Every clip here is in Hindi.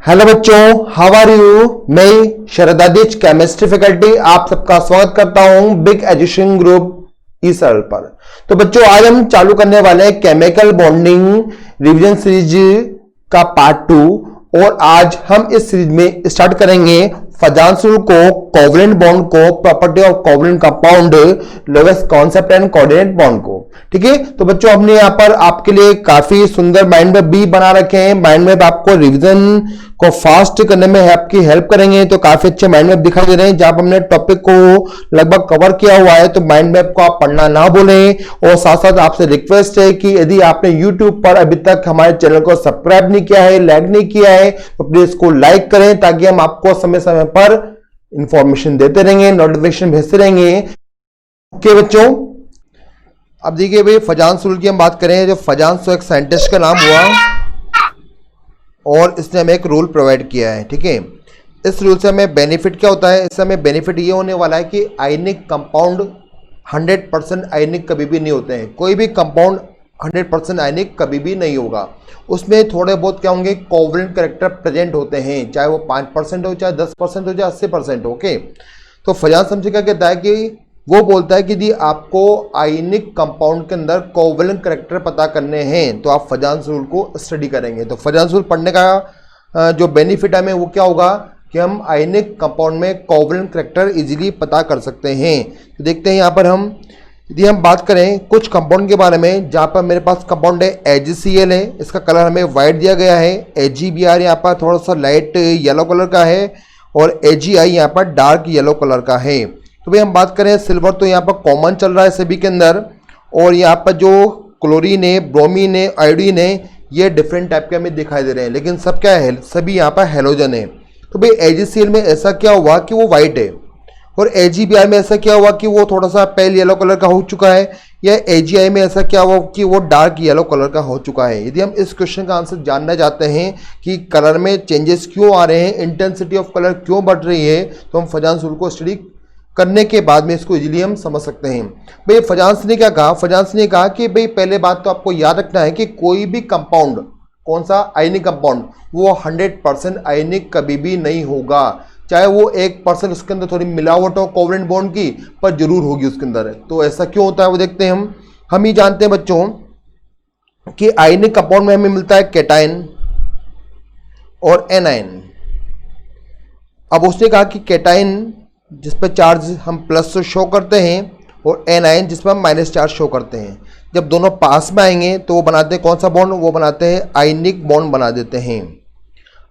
हेलो बच्चों, हाउ आर यू। मैं शरदादिच केमिस्ट्री फैकल्टी आप सबका स्वागत करता हूं बिग एजुकेशन ग्रुप ई सरल पर। तो बच्चों, आज हम चालू करने वाले हैं केमिकल बॉन्डिंग रिवीजन सीरीज का पार्ट 2। और आज हम इस सीरीज में स्टार्ट करेंगे फजांस रूल को, कोवलेंट बॉन्ड को, property of covalent compound, lowest concept and coordinate bond को। ठीक है, तो बच्चों हमने यहां पर आपके लिए काफी सुंदर माइंड मैप भी बना रखे हैं। माइंड मैप आपको रिवीजन को फास्ट करने में आपकी हेल्प करेंगे। तो काफी अच्छे माइंड मैप दिखाई दे रहे हैं जहां पर हमने टॉपिक को लगभग कवर किया हुआ है। तो माइंड मैप को आप पढ़ना ना भूलें। और साथ साथ आपसे रिक्वेस्ट है कि यदि आपने यूट्यूब पर अभी तक हमारे चैनल को सब्सक्राइब नहीं किया है, लाइक नहीं किया है, तो प्लीज इसको लाइक करें ताकि हम आपको समय समय पर इंफॉर्मेशन देते रहेंगे, नोटिफिकेशन भेजते रहेंगे। ओके बच्चों, अब देखिए भाई, फजांस रूल की हम बात करें। जो फजांस तो एक साइंटिस्ट का नाम हुआ और इसने हमें एक रूल प्रोवाइड किया है। ठीक है, इस रूल से हमें बेनिफिट क्या होता है? इससे हमें बेनिफिट ये होने वाला है कि आयनिक कंपाउंड 100% आयनिक कभी भी नहीं होते हैं। कोई भी कंपाउंड 100% आयनिक कभी भी नहीं होगा। उसमें थोड़े बहुत क्या होंगे, कोवलेंट कैरेक्टर प्रेजेंट होते हैं, चाहे वो 5% हो, चाहे 10% हो, चाहे 80% हो। ओके, तो फजांस हमसे क्या कहता है कि वो बोलता है कि यदि आपको आयनिक कंपाउंड के अंदर कोवलेंट कैरेक्टर पता करने हैं तो आप फजांस रूल को स्टडी करेंगे। तो फजांस रूल पढ़ने का जो बेनिफिट हमें वो क्या होगा कि हम आयनिक कंपाउंड में कोवलेंट कैरेक्टर इजीली पता कर सकते हैं। तो देखते हैं यहाँ पर हम, यदि हम बात करें कुछ कंपाउंड के बारे में, जहाँ पर मेरे पास कंपाउंड है AgCl है, इसका कलर हमें वाइट दिया गया है। AgBr यहाँ पर थोड़ा सा लाइट येलो कलर का है और AgI यहाँ पर डार्क येलो कलर का है। तो भाई हम बात करें सिल्वर, तो यहाँ पर कॉमन चल रहा है सभी के अंदर। और यहाँ पर जो क्लोरीन है, ब्रोमीन है, आयोडीन है, ये डिफरेंट टाइप के हमें दिखाई दे रहे हैं, लेकिन सब क्या है, सभी यहाँ पर हेलोजन है। तो भाई AgCl में ऐसा क्या हुआ कि वो वाइट है, और AgBr में ऐसा क्या हुआ कि वो थोड़ा सा पेल येलो कलर का हो चुका है, या AgI में ऐसा क्या हुआ कि वो डार्क येलो कलर का हो चुका है। यदि हम इस क्वेश्चन का आंसर जानना चाहते हैं कि कलर में चेंजेस क्यों आ रहे हैं, इंटेंसिटी ऑफ कलर क्यों बढ़ रही है, तो हम फजांस रूल को स्टडी करने के बाद में इसको इजीली हम समझ सकते हैं। भाई फजांस ने क्या कहा? फजांस ने कहा कि भाई पहले बात तो आपको याद रखना है कि कोई भी कंपाउंड, कौन सा आयनिक कंपाउंड, वो 100% आयनिक कभी भी नहीं होगा। चाहे वो 1% उसके अंदर थोड़ी मिलावट हो कोवलेंट बॉन्ड की, पर जरूर होगी उसके अंदर। तो ऐसा क्यों होता है वो देखते हैं हम ही जानते हैं बच्चों कि आयनिक कंपाउंड में हमें मिलता है कैटायन और एनायन। अब उसने कहा कि कैटायन जिस पर चार्ज हम प्लस शो करते हैं और एनायन जिस पर हम माइनस चार्ज शो करते हैं, जब दोनों पास में आएंगे तो वो बनाते हैं कौन सा बॉन्ड? वो बनाते हैं आयनिक बॉन्ड बना देते हैं।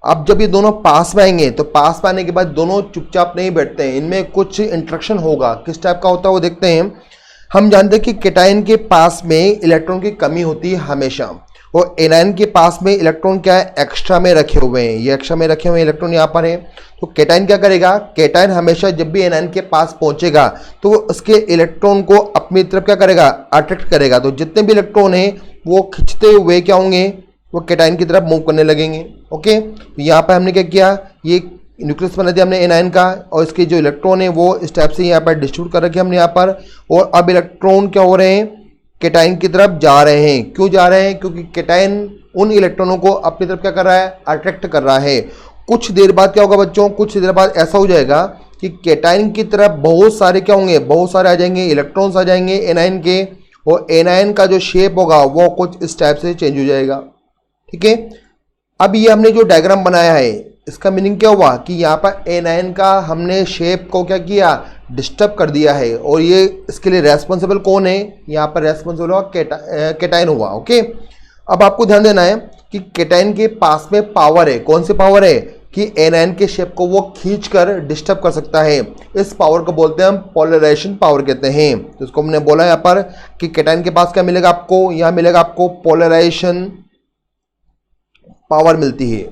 अब जब ये दोनों पास में आएंगे तो पास में आने के बाद दोनों चुपचाप नहीं बैठते हैं, इनमें कुछ इंटरेक्शन होगा। किस टाइप का होता है वो देखते हैं। हम जानते हैं कि कैटायन के पास में इलेक्ट्रॉन की कमी होती है हमेशा, और एनायन के पास में इलेक्ट्रॉन क्या है, एक्स्ट्रा में रखे हुए हैं। ये एक्स्ट्रा में रखे हुए इलेक्ट्रॉन यहाँ पर है। तो कैटायन क्या करेगा? कैटायन हमेशा जब भी एनायन के पास पहुंचेगा तो वो उसके इलेक्ट्रॉन को अपनी तरफ क्या करेगा, अट्रैक्ट करेगा। तो जितने भी इलेक्ट्रॉन हैं वो खींचते हुए क्या होंगे, वो कैटायन की तरफ मूव करने लगेंगे। ओके, तो यहाँ पर हमने क्या किया, ये न्यूक्लियस बना दिया हमने एनायन का, और इसके जो इलेक्ट्रॉन है वो इस टाइप से यहाँ पर डिस्ट्रीब्यूट कर रखे हमने यहाँ पर। और अब इलेक्ट्रॉन क्या हो रहे हैं, कैटायन की तरफ जा रहे हैं। क्यों जा रहे हैं? क्योंकि कैटायन उन इलेक्ट्रॉनों को अपनी तरफ क्या कर रहा है, अट्रैक्ट कर रहा है। कुछ देर बाद क्या होगा बच्चों, कुछ देर बाद ऐसा हो जाएगा कि कैटायन की तरफ बहुत सारे क्या होंगे, बहुत सारे आ जाएंगे, इलेक्ट्रॉन्स आ जाएंगे एनायन के, और एनायन का जो शेप होगा वो कुछ इस टाइप से चेंज हो जाएगा। ठीक है, अब ये हमने जो डायग्राम बनाया है इसका मीनिंग क्या हुआ कि यहाँ पर एनायन का हमने शेप को क्या किया, डिस्टर्ब कर दिया है। और ये इसके लिए रेस्पॉन्सिबल कौन है? यहाँ पर रेस्पॉन्सिबल हुआ कैटायन हुआ। ओके, अब आपको ध्यान देना है कि कैटायन के पास में पावर है। कौन सी पावर है? कि एनायन के शेप को वो खींचकर डिस्टर्ब कर सकता है। इस पावर को बोलते हैं हम पोलराइजेशन पावर कहते हैं। तो इसको हमने बोला यहाँ पर कि कैटायन के पास क्या मिलेगा आपको, यहाँ मिलेगा आपको पोलराइजेशन पावर मिलती है।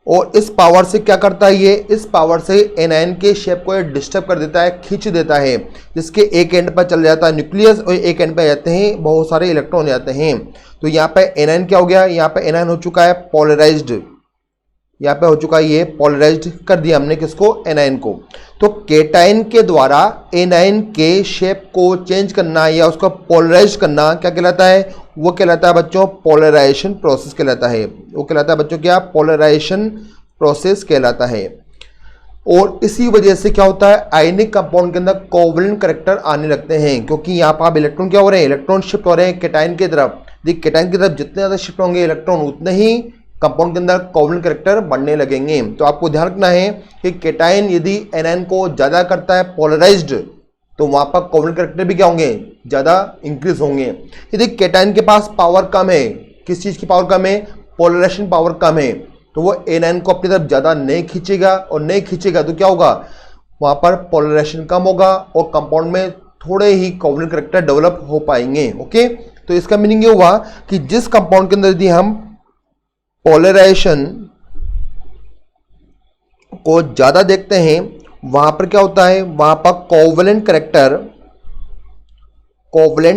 और इस पावर से क्या करता है ये, इस पावर से एनायन के शेप को डिस्टर्ब कर देता है, खींच देता है, जिसके एक एंड पर चल जाता है न्यूक्लियस और एक एंड पर जाते हैं बहुत सारे इलेक्ट्रॉन जाते हैं। तो यहाँ पे एनायन क्या हो गया, यहाँ पे एनायन हो चुका है पोलराइज्ड, यहाँ पे हो चुका है ये पोलराइज्ड कर दिया हमने किसको, एनायन को। तो कैटायन के द्वारा एनायन के शेप को चेंज करना या उसको पोलराइज करना क्या कहलाता है, वो कहलाता है बच्चों पोलराइजेशन प्रोसेस कहलाता है। वो कहलाता है बच्चों क्या, पोलराइजेशन प्रोसेस कहलाता है। और इसी वजह से क्या होता है, आयनिक कंपाउंड के अंदर कोवलेंट कैरेक्टर आने लगते हैं, क्योंकि यहाँ पर आप इलेक्ट्रॉन क्या हो रहे हैं, इलेक्ट्रॉन शिफ्ट हो रहे हैं कैटायन की तरफ। देखिए कैटायन की तरफ जितने ज़्यादा शिफ्ट होंगे इलेक्ट्रॉन, उतने ही कंपाउंड के अंदर कोवलेंट कैरेक्टर बढ़ने लगेंगे। तो आपको ध्यान रखना है कि कैटायन यदि एनायन को ज़्यादा करता है पोलराइज्ड, तो वहाँ पर कोवलेंट कैरेक्टर भी क्या होंगे, ज़्यादा इंक्रीज होंगे। यदि कैटायन के पास पावर कम है, किस चीज़ की पावर कम है, पोलराइजेशन पावर कम है, तो वो एनायन को अपनी तरफ ज़्यादा नहीं खींचेगा, और नहीं खींचेगा तो क्या होगा, वहाँ पर पोलराइजेशन कम होगा और कंपाउंड में थोड़े ही कोवलेंट कैरेक्टर डेवलप हो पाएंगे। ओके, तो इसका मीनिंग ये हुआ कि जिस कंपाउंड के अंदर यदि हम पोलराइजेशन को ज़्यादा देखते हैं, वहाँ पर क्या होता है, वहाँ पर कोवलेंट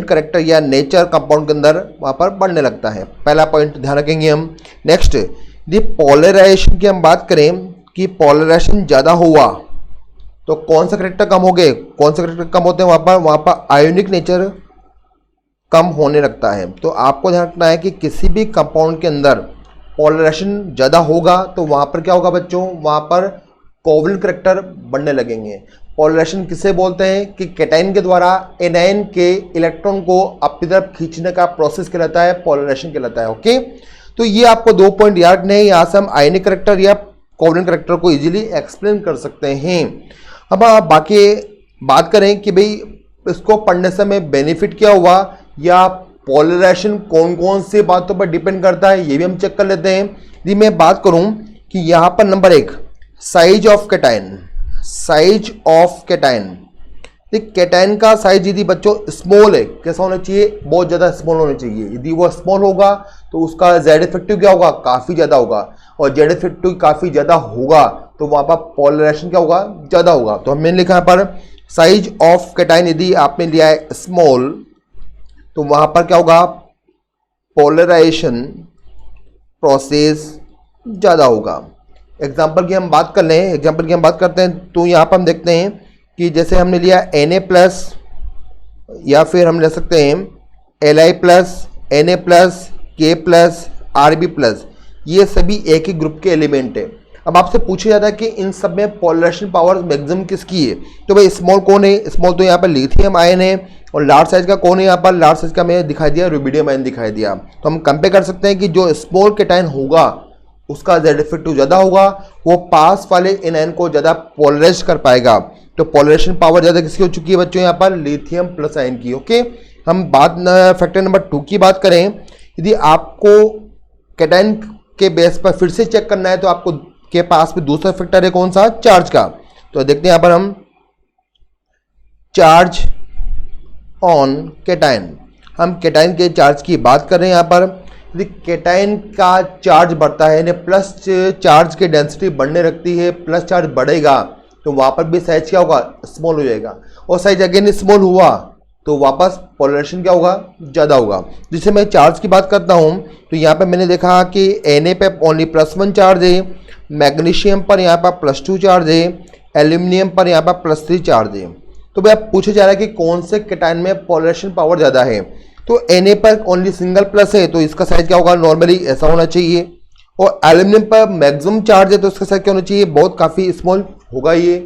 कैरेक्टर या नेचर कंपाउंड के अंदर वहाँ पर बढ़ने लगता है। पहला पॉइंट ध्यान रखेंगे हम। नेक्स्ट, यदि पोलराइजेशन की हम बात करें कि पोलराइजेशन ज़्यादा हुआ तो कौन सा कैरेक्टर कम हो गए, कौन सा कैरेक्टर कम होते हैं, वहाँ पर आयोनिक नेचर कम होने लगता है। तो आपको ध्यान रखना है कि किसी भी कंपाउंड के अंदर पोलराइजेशन ज़्यादा होगा तो वहाँ पर क्या होगा बच्चों, वहाँ पर कोवलेंट कैरेक्टर बढ़ने लगेंगे। पोलराइजेशन किसे बोलते हैं कि कैटायन के द्वारा एनायन के इलेक्ट्रॉन को अपनी तरफ खींचने का प्रोसेस कहलाता है, पोलराइजेशन कहलाता है। ओके, तो ये आपको 2 पॉइंट याद रखने हैं। यहाँ से हम आयनिक कैरेक्टर या कोवलेंट कैरेक्टर को इजीली एक्सप्लेन कर सकते हैं। अब आप बाकी बात करें कि भाई इसको पढ़ने से हमें बेनिफिट क्या हुआ, या पोलराइजेशन कौन कौन सी बातों पर डिपेंड करता है, ये भी हम चेक कर लेते हैं। यदि मैं बात करूं कि यहाँ पर number 1 size of cation, size of cation. Cation का साइज यदि बच्चों स्मॉल है, कैसा होना चाहिए, बहुत ज़्यादा स्मॉल होना चाहिए। यदि वो स्मॉल होगा तो उसका जेड इफेक्टिव क्या होगा, काफ़ी ज़्यादा होगा, और जेड इफेक्टिव काफ़ी ज़्यादा होगा तो वहाँ पर पोलराइजेशन क्या होगा, ज़्यादा होगा। तो हमने लिखा यहाँ पर साइज ऑफ कैटायन, यदि आपने लिया है स्मॉल तो वहाँ पर क्या होगा, पोलराइजेशन प्रोसेस ज़्यादा होगा। एग्जाम्पल की हम बात कर लें, एग्जाम्पल की हम बात करते हैं तो यहाँ पर हम देखते हैं कि जैसे हमने लिया Na+, या फिर हम ले सकते हैं Li+, Na+, K+, Rb+, ये सभी एक ही ग्रुप के एलिमेंट है। अब आपसे पूछा जाता है कि इन सब में पोलराइजेशन पावर मैक्सिमम किसकी है, तो भाई स्मॉल कौन है, स्मॉल तो यहाँ पर लिथियम आयन है, और लार्ज साइज का कौन है, यहाँ पर लार्ज साइज का मैंने दिखाई दिया, रुबिडियम आयन दिखाई दिया। तो हम कंपेयर कर सकते हैं कि जो स्मॉल कैटायन होगा उसका जेड इफेक्टिव ज़्यादा होगा, वो पास वाले एनायन को ज़्यादा पोलराइज कर पाएगा। तो पोलराइजेशन पावर ज़्यादा किसकी हो चुकी है बच्चों, यहाँ पर लिथियम प्लस आयन की। ओके, हम बात फैक्टर नंबर 2 की बात करें, यदि आपको कैटायन के बेस पर फिर से चेक करना है तो आपको के पास में दूसरा फैक्टर है कौन सा, चार्ज का। तो देखते हैं यहाँ पर हम चार्ज ऑन कैटायन, हम कैटायन के चार्ज की बात कर रहे हैं। यहाँ पर यदि कैटायन का चार्ज बढ़ता है, यानी प्लस चार्ज की डेंसिटी बढ़ने लगती है, प्लस चार्ज बढ़ेगा तो वहाँ पर भी साइज क्या होगा, स्मॉल हो जाएगा, और साइज अगेन स्मॉल हुआ तो वापस पोलराइजेशन क्या होगा, ज़्यादा होगा। जिससे मैं चार्ज की बात करता हूँ तो यहाँ पर मैंने देखा कि Na पे ओनली +1 चार्ज है, मैग्नीशियम पर यहाँ पर +2 चार्ज है, एल्यूमिनियम पर यहाँ पर +3 चार्ज है। तो भाई आप पूछा जा रहा है कि कौन से कैटायन में पोलराइजेशन पावर ज़्यादा है, तो Na पर ओनली सिंगल प्लस है तो इसका साइज क्या होगा, नॉर्मली ऐसा होना चाहिए, और एल्यूमिनियम पर मैक्सिमम चार्ज है तो इसका साइज क्या होना चाहिए, बहुत काफ़ी स्मॉल होगा ये।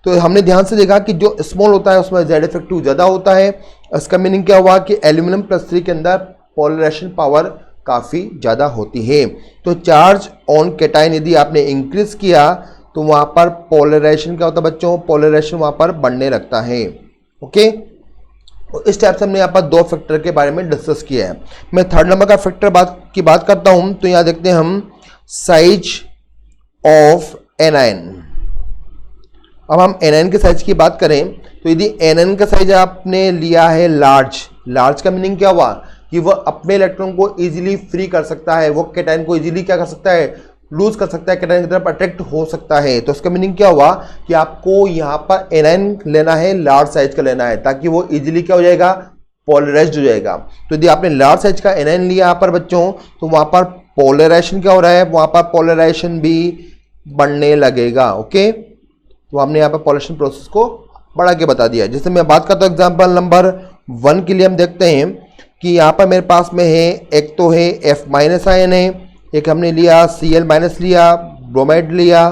तो हमने ध्यान से देखा कि जो स्मॉल होता है उसमें जेड इफेक्टिव ज़्यादा होता है। इसका मीनिंग क्या हुआ कि एल्यूमिनियम +3 के अंदर पोलराइजेशन पावर काफ़ी ज़्यादा होती है। तो चार्ज ऑन कैटायन यदि आपने इंक्रीज किया तो वहाँ पर पोलराइजेशन क्या होता है बच्चों, पोलराइजेशन वहाँ पर बढ़ने लगता है। ओके, तो इस टाइप से हमने यहाँ पर 2 फैक्टर के बारे में डिस्कस किया है। मैं 3rd नंबर का फैक्टर की बात करता हूँ। तो यहाँ देखते हैं हम साइज ऑफ एनायन। अब हम एनायन के साइज की बात करें तो यदि एनायन का साइज आपने लिया है लार्ज का मीनिंग क्या हुआ कि वह अपने इलेक्ट्रॉन को इजीली फ्री कर सकता है, वो कैटायन को इजीली क्या कर सकता है, लूज कर सकता है, कैटायन की तरफ अट्रैक्ट हो सकता है। तो इसका मीनिंग क्या हुआ कि आपको यहाँ पर एनायन लेना है, लार्ज साइज का लेना है, ताकि वो इजीली क्या हो जाएगा, पोलराइज्ड हो जाएगा। तो यदि आपने लार्ज साइज का एनायन लिया यहाँ पर बच्चों तो वहाँ पर पोलराइजेशन क्या हो रहा है, वहाँ पर पोलराइजेशन भी बढ़ने लगेगा। ओके, तो हमने यहाँ पर पोलराइजेशन प्रोसेस को बढ़ा के बता दिया। जैसे मैं बात करता हूँ एग्जाम्पल नंबर 1 के लिए, हम देखते हैं कि यहाँ पर मेरे पास में है, एक तो है F- आयन है, एक हमने लिया Cl- लिया, ब्रोमाइड लिया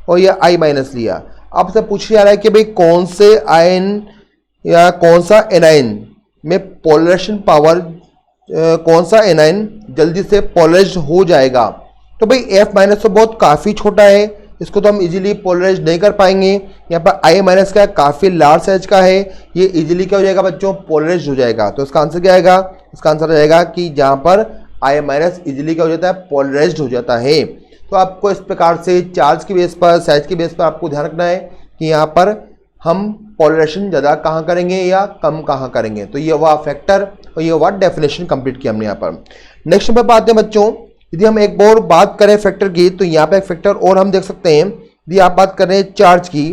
और या I माइनस लिया। आपसे पूछ जा रहा है कि भाई कौन से आयन या कौन सा एनाइन में पोलराइजेशन पावर, कौन सा एनाइन जल्दी से पोलराइज्ड हो जाएगा। तो भाई F माइनस तो बहुत काफ़ी छोटा है, इसको तो हम इजीली पोलराइज नहीं कर पाएंगे। यहाँ पर I माइनस का काफ़ी लार्ज साइज का है, ये इजीली क्या हो जाएगा बच्चों, पोलराइज हो जाएगा। तो इसका आंसर क्या आएगा, इसका आंसर हो जाएगा कि जहाँ पर I माइनस इजीली क्या हो जाता है, पोलराइज्ड हो जाता है। तो आपको इस प्रकार से चार्ज के बेस पर, साइज के बेस पर आपको ध्यान रखना है कि यहाँ पर हम पोलराइजेशन ज़्यादा कहाँ करेंगे या कम कहाँ करेंगे। तो ये हुआ फैक्टर और ये हुआ डेफिनेशन कंप्लीट किया हमने यहाँ पर। नेक्स्ट पे आते हैं बच्चों, यदि हम एक और बात करें फैक्टर की, तो यहाँ पे एक फैक्टर और हम देख सकते हैं। यदि आप बात कर रहे हैं चार्ज की,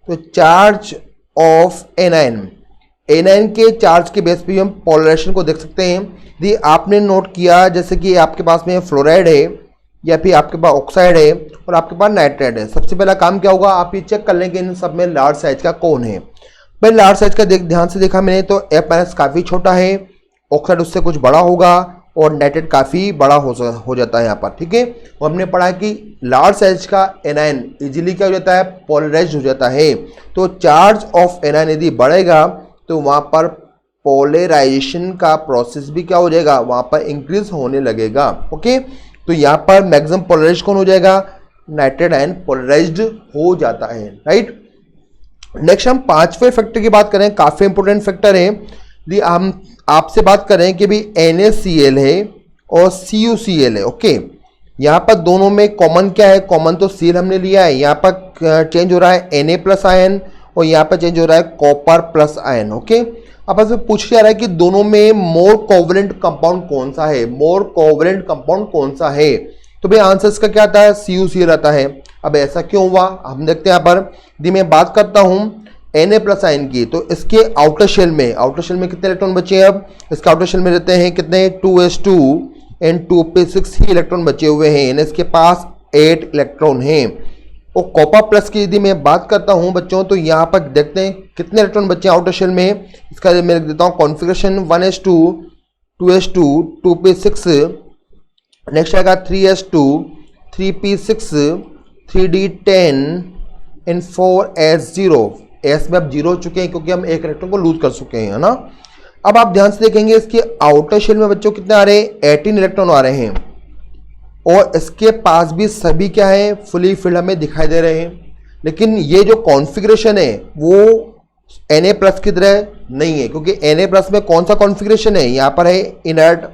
तो चार्ज ऑफ एनाइन के चार्ज के बेस पे हम पोलराइजेशन को देख सकते हैं। यदि आपने नोट किया जैसे कि आपके पास में फ्लोराइड है या फिर आपके पास ऑक्साइड है और आपके पास नाइट्रेट है, सबसे पहला काम क्या होगा, आप ये चेक कर लें कि इन सब में लार्ज साइज का कौन है। भाई लार्ज साइज का ध्यान से देखा मैंने तो F माइनस काफ़ी छोटा है, ऑक्साइड उससे कुछ बड़ा होगा और नाइट्रेट काफ़ी बड़ा हो जाता है यहाँ पर, ठीक है। और हमने पढ़ा कि लार्ज साइज का एनाइन इजीली क्या हो जाता है, पोलराइज्ड हो जाता है। तो चार्ज ऑफ एनाइन यदि बढ़ेगा तो वहाँ पर पोलराइजेशन का प्रोसेस भी क्या हो जाएगा, वहाँ पर इंक्रीज होने लगेगा। ओके, तो यहाँ पर मैक्सिमम पोलराइज्ड कौन हो जाएगा, नाइट्रेट आयन पोलराइज्ड हो जाता है, राइट। नेक्स्ट हम पांचवें फैक्टर की बात करें, काफी इंपोर्टेंट फैक्टर है। यदि हम आपसे बात करें कि भाई NaCl है और CuCl है, ओके, यहाँ पर दोनों में कॉमन क्या है, कॉमन तो Cl हमने लिया है। यहाँ पर चेंज हो रहा है Na प्लस आयन और यहाँ पर चेंज हो रहा है कॉपर प्लस आयन, ओके। अब आपसे पूछा जा रहा है कि दोनों में मोर कोवलेंट कंपाउंड कौन सा है, मोर कोवलेंट कंपाउंड कौन सा है। तो भाई आंसर इसका क्या आता है, CuCl आता है। अब ऐसा क्यों हुआ, हम देखते हैं यहाँ पर। यदि मैं बात करता हूँ Na प्लस आयन की, तो इसके आउटर शेल में कितने इलेक्ट्रॉन बचे हैं। अब इसके आउटर शेल में रहते हैं कितने, 2s2 and 2p6 he electron बचे हुए हैं, यानी इसके पास 8 इलेक्ट्रॉन हैं। और कॉपर प्लस की यदि मैं बात करता हूं बच्चों, तो यहाँ पर देखते हैं कितने इलेक्ट्रॉन बचे हैं आउटर शेल में। इसका मैं लिख देता हूँ configuration, 1s2 2s2 2p6, next आएगा 3s2 3p6 3d10 and 4s0। S में अब 0 हो चुके हैं क्योंकि हम एक इलेक्ट्रॉन को लूज कर चुके हैं, है ना। अब आप ध्यान से देखेंगे इसके आउटर शेल में बच्चों कितने आ रहे हैं, 18 इलेक्ट्रॉन आ रहे हैं और इसके पास भी सभी क्या है, फुली फिल्ड हमें दिखाई दे रहे हैं। लेकिन ये जो कॉन्फ़िगरेशन है वो Na प्लस की तरह नहीं है, क्योंकि Na प्लस में कौन सा कॉन्फ़िगरेशन है, यहां पर है इनर्ट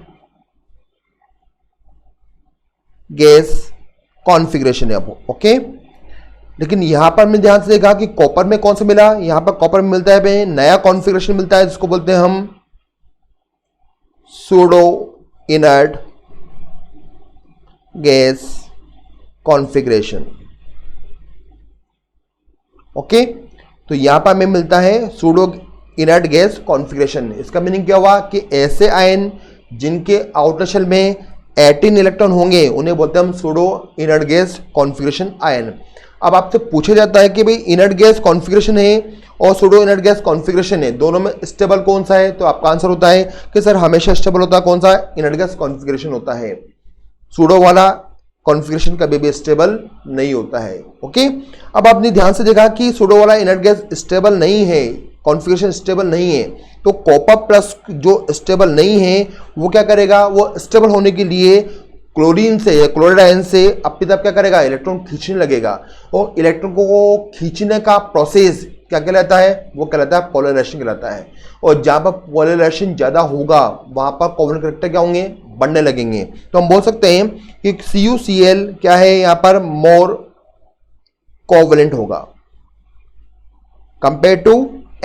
गैस कॉन्फ़िगरेशन है, ओके। लेकिन यहां पर हमने ध्यान से देखा कि कॉपर में कौन सा मिला, यहां पर कॉपर में मिलता है नया कॉन्फ़िगरेशन मिलता है जिसको बोलते हैं हम pseudo inert gas configuration, okay. तो यहां पर हमें मिलता है सूडो इनर्ट गैस कॉन्फ़िगरेशन। इसका मीनिंग क्या हुआ कि ऐसे आयन जिनके आउटर शेल में 18 इलेक्ट्रॉन होंगे उन्हें बोलते हैं हम pseudo inert gas configuration ion. अब आपसे पूछा जाता है कि भाई इनर्ट गैस कॉन्फ़िगरेशन है और सूडो इनर्ट गैस कॉन्फ़िगरेशन है, दोनों में स्टेबल कौन सा है, तो आपका आंसर होता है कि सर हमेशा स्टेबल होता है कौन सा, इनर्ट गैस कॉन्फ़िगरेशन होता है। सूडो वाला कॉन्फ़िगरेशन कभी भी स्टेबल नहीं होता है, ओके। अब आपने ध्यान से देखा कि सूडो वाला इनर्ट गैस स्टेबल नहीं है, कॉन्फ़िगरेशन स्टेबल नहीं है, तो कॉपर प्लस जो स्टेबल नहीं है वो क्या करेगा, वो स्टेबल होने के लिए क्लोरीन से या क्लोराइड आयन से अपनी तरफ क्या करेगा, इलेक्ट्रॉन खींचने लगेगा। और इलेक्ट्रॉन को खींचने का प्रोसेस क्या कहलाता है, वो कहलाता है पोलराइजेशन कहलाता है। और जहां पर पोलराइजेशन ज्यादा होगा वहां पर कोवलेंट कैरेक्टर क्या होंगे, बढ़ने लगेंगे। तो हम बोल सकते हैं कि CuCl क्या है, यहां पर मोर कोवलेंट होगा कंपेयर टू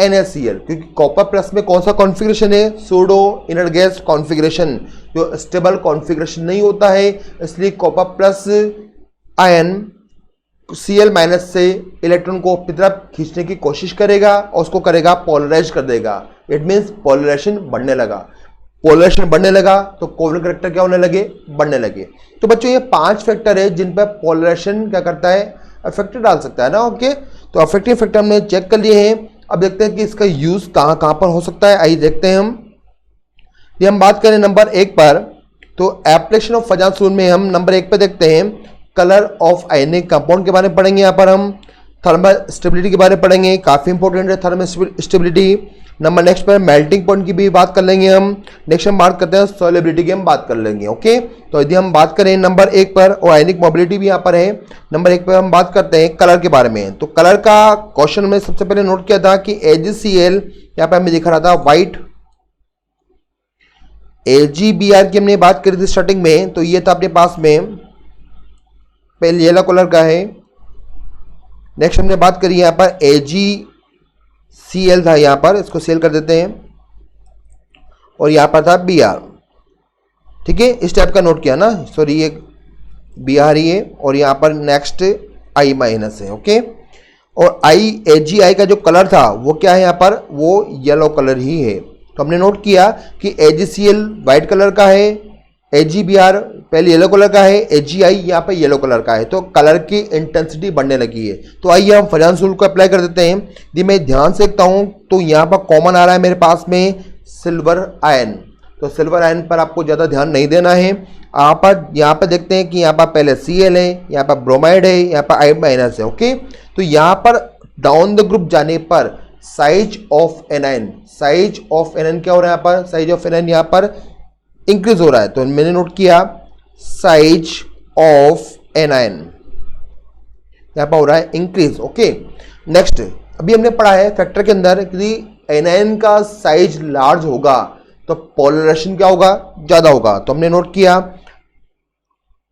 NaCl, क्योंकि कॉपर प्लस में कौन सा कॉन्फ़िगरेशन है, सूडो इनर्ट गैस कॉन्फ़िगरेशन, जो स्टेबल कॉन्फ़िगरेशन नहीं होता है। इसलिए copper plus ion Cl minus से इलेक्ट्रॉन को अपनी तरफ खींचने की कोशिश करेगा और उसको करेगा पोलराइज कर देगा। इट मीन्स पोलराइजेशन बढ़ने लगा, पोलराइजेशन बढ़ने लगा तो कोवलेंट कैरेक्टर क्या होने लगे, बढ़ने लगे। तो बच्चों ये 5 फैक्टर है जिन पर पोलराइजेशन क्या करता है, इफेक्ट डाल सकता है ना, ओके। तो अफेक्टिव फैक्टर हमने चेक कर लिए हैं। अब देखते हैं कि इसका यूज कहां कहां पर हो सकता है, आइए देखते हैं हम। ये हम बात करें नंबर 1 पर, तो एप्लीकेशन ऑफ फजांसून में हम नंबर 1 पे देखते हैं कलर ऑफ आयनिक कंपाउंड के बारे में पढ़ेंगे। यहाँ पर हम थर्मल स्टेबिलिटी के बारे में पढ़ेंगे, काफ़ी इंपॉर्टेंट है थर्मल स्टेबिलिटी। नंबर नेक्स्ट पर मेल्टिंग पॉइंट की भी बात कर लेंगे हम। नेक्स्ट हम बात करते हैं सॉल्युबिलिटी की, हम बात कर लेंगे। ओके, तो यदि हम बात करें नंबर 1 पर, और आयनिक मोबिलिटी भी यहाँ पर है। नंबर 1 पर हम बात करते हैं कलर के बारे में। तो कलर का क्वेश्चन में सबसे पहले नोट किया था कि AgCl, यहाँ पर हमें दिखा रहा था व्हाइट। AgBr की हमने बात करी थी स्टार्टिंग में, तो ये था अपने पास में पहले येलो कलर का है। नेक्स्ट हमने बात करी यहाँ पर AgCl था, यहाँ पर इसको सेल कर देते हैं, और यहाँ पर था Br। ठीक है, इस टाइप का नोट किया ना, सॉरी ये Br ही है, और यहाँ पर नेक्स्ट I माइनस है। ओके, और Agi का जो कलर था वो क्या है यहाँ पर, वो येलो कलर ही है। तो हमने नोट किया कि AgCl वाइट कलर का है, AgBr पहले येलो कलर का है, Agi यहाँ पे येलो कलर का है, तो कलर की इंटेंसिटी बढ़ने लगी है। तो आइए हम फजांस रूल को अप्लाई कर देते हैं। यदि मैं ध्यान से देखता हूँ तो यहाँ पर कॉमन आ रहा है मेरे पास में सिल्वर आयन। तो सिल्वर आयन पर आपको ज़्यादा ध्यान नहीं देना है। आप यहाँ पर देखते हैं कि यहाँ पर पहले Cl है, यहाँ पर ब्रोमाइड है, यहाँ पर I माइनस है। ओके, तो यहाँ पर डाउन द ग्रुप जाने पर size of anion, size of anion क्या हो रहा है यहाँ पर, साइज ऑफ एनायन यहाँ पर इंक्रीज हो रहा है। तो मैंने नोट किया साइज ऑफ एनायन यहाँ पर हो रहा है इंक्रीज। ओके, नेक्स्ट अभी हमने पढ़ा है फैक्टर के अंदर कि एनायन का साइज लार्ज होगा तो पोलराइजेशन क्या होगा, ज्यादा होगा। तो हमने नोट किया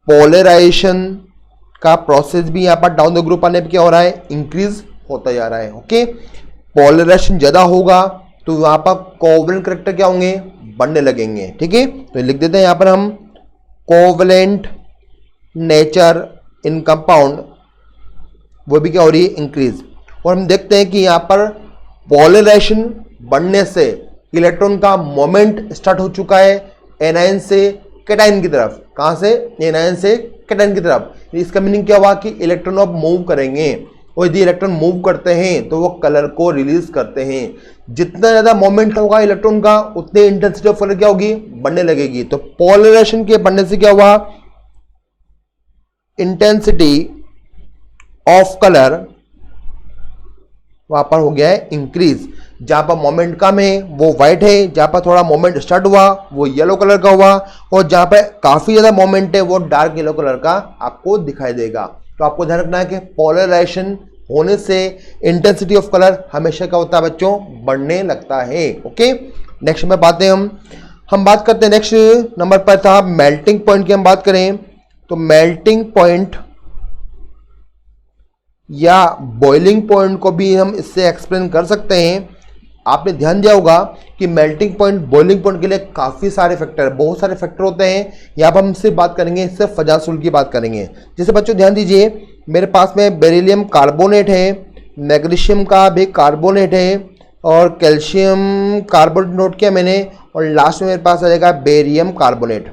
पोलराइजेशन का प्रोसेस भी यहाँ पर डाउन द ग्रुप आने पर क्या हो रहा है, इंक्रीज होता जा रहा है। ओके, पोलराइजेशन ज्यादा होगा तो यहाँ पर कोवलेंट करैक्टर क्या होंगे, बढ़ने लगेंगे। ठीक है, तो लिख देते हैं यहाँ पर हम कोवलेंट नेचर इन कंपाउंड, वो भी क्या हो रही है, इंक्रीज। और हम देखते हैं कि यहाँ पर पोलराइजेशन बढ़ने से इलेक्ट्रॉन का मोमेंट स्टार्ट हो चुका है एनायन से कैटायन की तरफ। कहाँ से, एनायन से कैटायन की तरफ। इसका मीनिंग क्या हुआ कि इलेक्ट्रॉन अब मूव करेंगे, और यदि इलेक्ट्रॉन मूव करते हैं तो वो कलर को रिलीज करते हैं। जितना ज्यादा मोमेंट होगा इलेक्ट्रॉन का उतनी इंटेंसिटी ऑफ कलर क्या होगी, बढ़ने लगेगी। तो पोलराइजेशन के बढ़ने से क्या हुआ, इंटेंसिटी ऑफ कलर वहां पर हो गया है इंक्रीज। जहां पर मोमेंट कम है वो व्हाइट है, जहां पर थोड़ा मोमेंट स्टार्ट हुआ वो येलो कलर का हुआ, और जहां पर काफी ज्यादा मोमेंट है वो डार्क येलो कलर का आपको दिखाई देगा। तो आपको ध्यान रखना है कि पोलराइजेशन होने से इंटेंसिटी ऑफ कलर हमेशा क्या होता है बच्चों, बढ़ने लगता है। ओके, नेक्स्ट में बातें हम बात करते हैं। नेक्स्ट नंबर पर था मेल्टिंग पॉइंट की। हम बात करें तो मेल्टिंग पॉइंट या बॉइलिंग पॉइंट को भी हम इससे एक्सप्लेन कर सकते हैं। आपने ध्यान दिया होगा कि मेल्टिंग पॉइंट, बॉइलिंग पॉइंट के लिए काफ़ी सारे फैक्टर, बहुत सारे फैक्टर होते हैं। यहाँ पर हम सिर्फ बात करेंगे, सिर्फ फजासूल की बात करेंगे। जैसे बच्चों ध्यान दीजिए, मेरे पास में बेरिलियम कार्बोनेट है, मैग्नीशियम का भी कार्बोनेट है, और कैल्शियम कार्बोनेट नोट किया मैंने, और लास्ट में मेरे पास आ जाएगा बेरियम कार्बोनेट।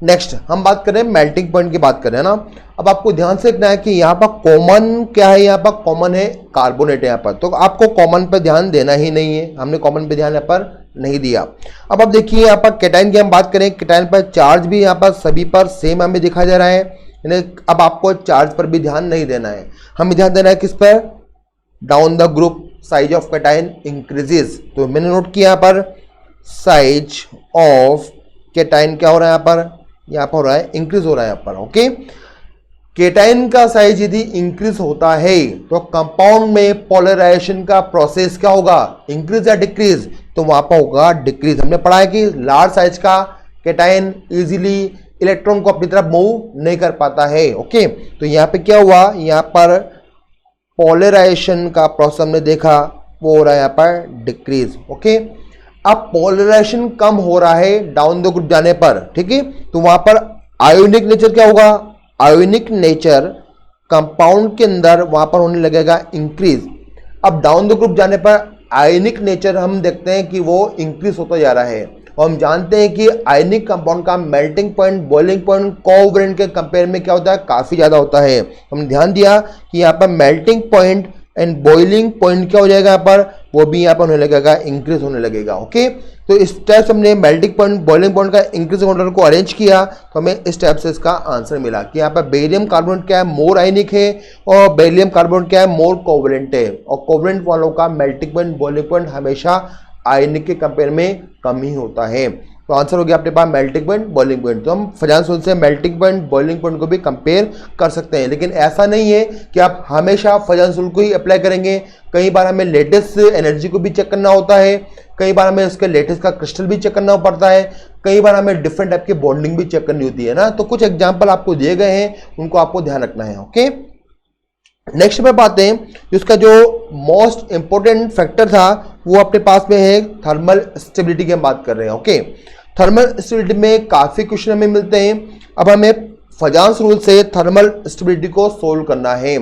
नेक्स्ट हम बात करें मेल्टिंग पॉइंट की बात करें ना। अब आपको ध्यान से देखना है कि यहाँ पर कॉमन क्या है, यहाँ पर कॉमन है कार्बोनेट है यहाँ पर, तो आपको कॉमन पर ध्यान देना ही नहीं है। हमने कॉमन पे ध्यान यहाँ पर नहीं दिया। अब आप देखिए यहाँ पर कैटायन की हम बात करें, कैटायन पर चार्ज भी यहाँ पर सभी पर सेम हमें दिखाई दे रहा है। अब आपको चार्ज पर भी ध्यान नहीं देना है, हमें ध्यान देना है किस पर, down the group size of cation increases. तो मैंने नोट किया यहाँ पर साइज ऑफ कैटायन क्या हो रहा है यहाँ पर हो रहा है इंक्रीज हो रहा है यहाँ पर। ओके, कैटायन का साइज यदि इंक्रीज होता है तो कंपाउंड में पोलराइजेशन का प्रोसेस क्या होगा, इंक्रीज या डिक्रीज, तो वहां पर होगा डिक्रीज। हमने पढ़ा है कि लार्ज साइज का कैटायन इजीली इलेक्ट्रॉन को अपनी तरफ मूव नहीं कर पाता है। ओके, तो यहाँ पे क्या हुआ, यहाँ पर पोलराइजेशन का प्रोसेस हमने देखा वो हो रहा है यहाँ पर डिक्रीज। ओके, अब पोलराइजेशन कम हो रहा है डाउन द ग्रुप जाने पर, ठीक है, तो वहां पर आयोनिक नेचर क्या होगा, आयोनिक नेचर कंपाउंड के अंदर वहां पर होने लगेगा इंक्रीज। अब डाउन द ग्रुप जाने पर आयोनिक नेचर हम देखते हैं कि वो इंक्रीज होता जा रहा है, और हम जानते हैं कि आयोनिक कंपाउंड का melting point, boiling point covalent के कंपेयर में क्या होता है, काफी ज्यादा होता है। हमने ध्यान दिया कि यहाँ पर melting point and boiling point क्या हो जाएगा यहाँ पर, वो भी यहाँ पर होने लगेगा, इंक्रीज होने लगेगा। ओके, तो इस टाइप से हमने मेल्टिंग पॉइंट, बॉइलिंग पॉइंट का इंक्रीज ऑर्डर को अरेंज किया, तो हमें इस टाइप से इसका आंसर मिला कि यहाँ पर बेरिलियम कार्बोनेट क्या है, मोर आयनिक है, और बेरिलियम कार्बोनेट क्या है, मोर कोवलेंट है। और कोवलेंट वालों का मेल्टिंग पॉइंट, बॉइलिंग पॉइंट हमेशा आयनिक के कंपेयर में कम ही होता है। तो आंसर हो गया अपने पास मेल्टिंग पॉइंट, बॉइलिंग पॉइंट। तो हम फजांस रूल से मेल्टिंग पॉइंट, बॉइलिंग पॉइंट को भी कंपेयर कर सकते हैं, लेकिन ऐसा नहीं है कि आप हमेशा फजांस रूल को ही अप्लाई करेंगे। कई बार हमें लेटेस्ट एनर्जी को भी चेक करना होता है, कई बार हमें उसके लेटेस्ट का क्रिस्टल भी चेक करना पड़ता है, कई बार हमें डिफरेंट टाइप की बॉन्डिंग भी चेक करनी होती है ना। तो कुछ एग्जाम्पल आपको दिए गए हैं, उनको आपको ध्यान रखना है। ओके, नेक्स्ट पे बात है, जिसका जो मोस्ट इंपोर्टेंट फैक्टर था वो अपने पास में है थर्मल स्टेबिलिटी की हम बात कर रहे हैं। ओके, थर्मल स्टेबिलिटी में काफी क्वेश्चन हमें मिलते हैं। अब हमें फजांस रूल से थर्मल स्टेबिलिटी को सोल्व करना है।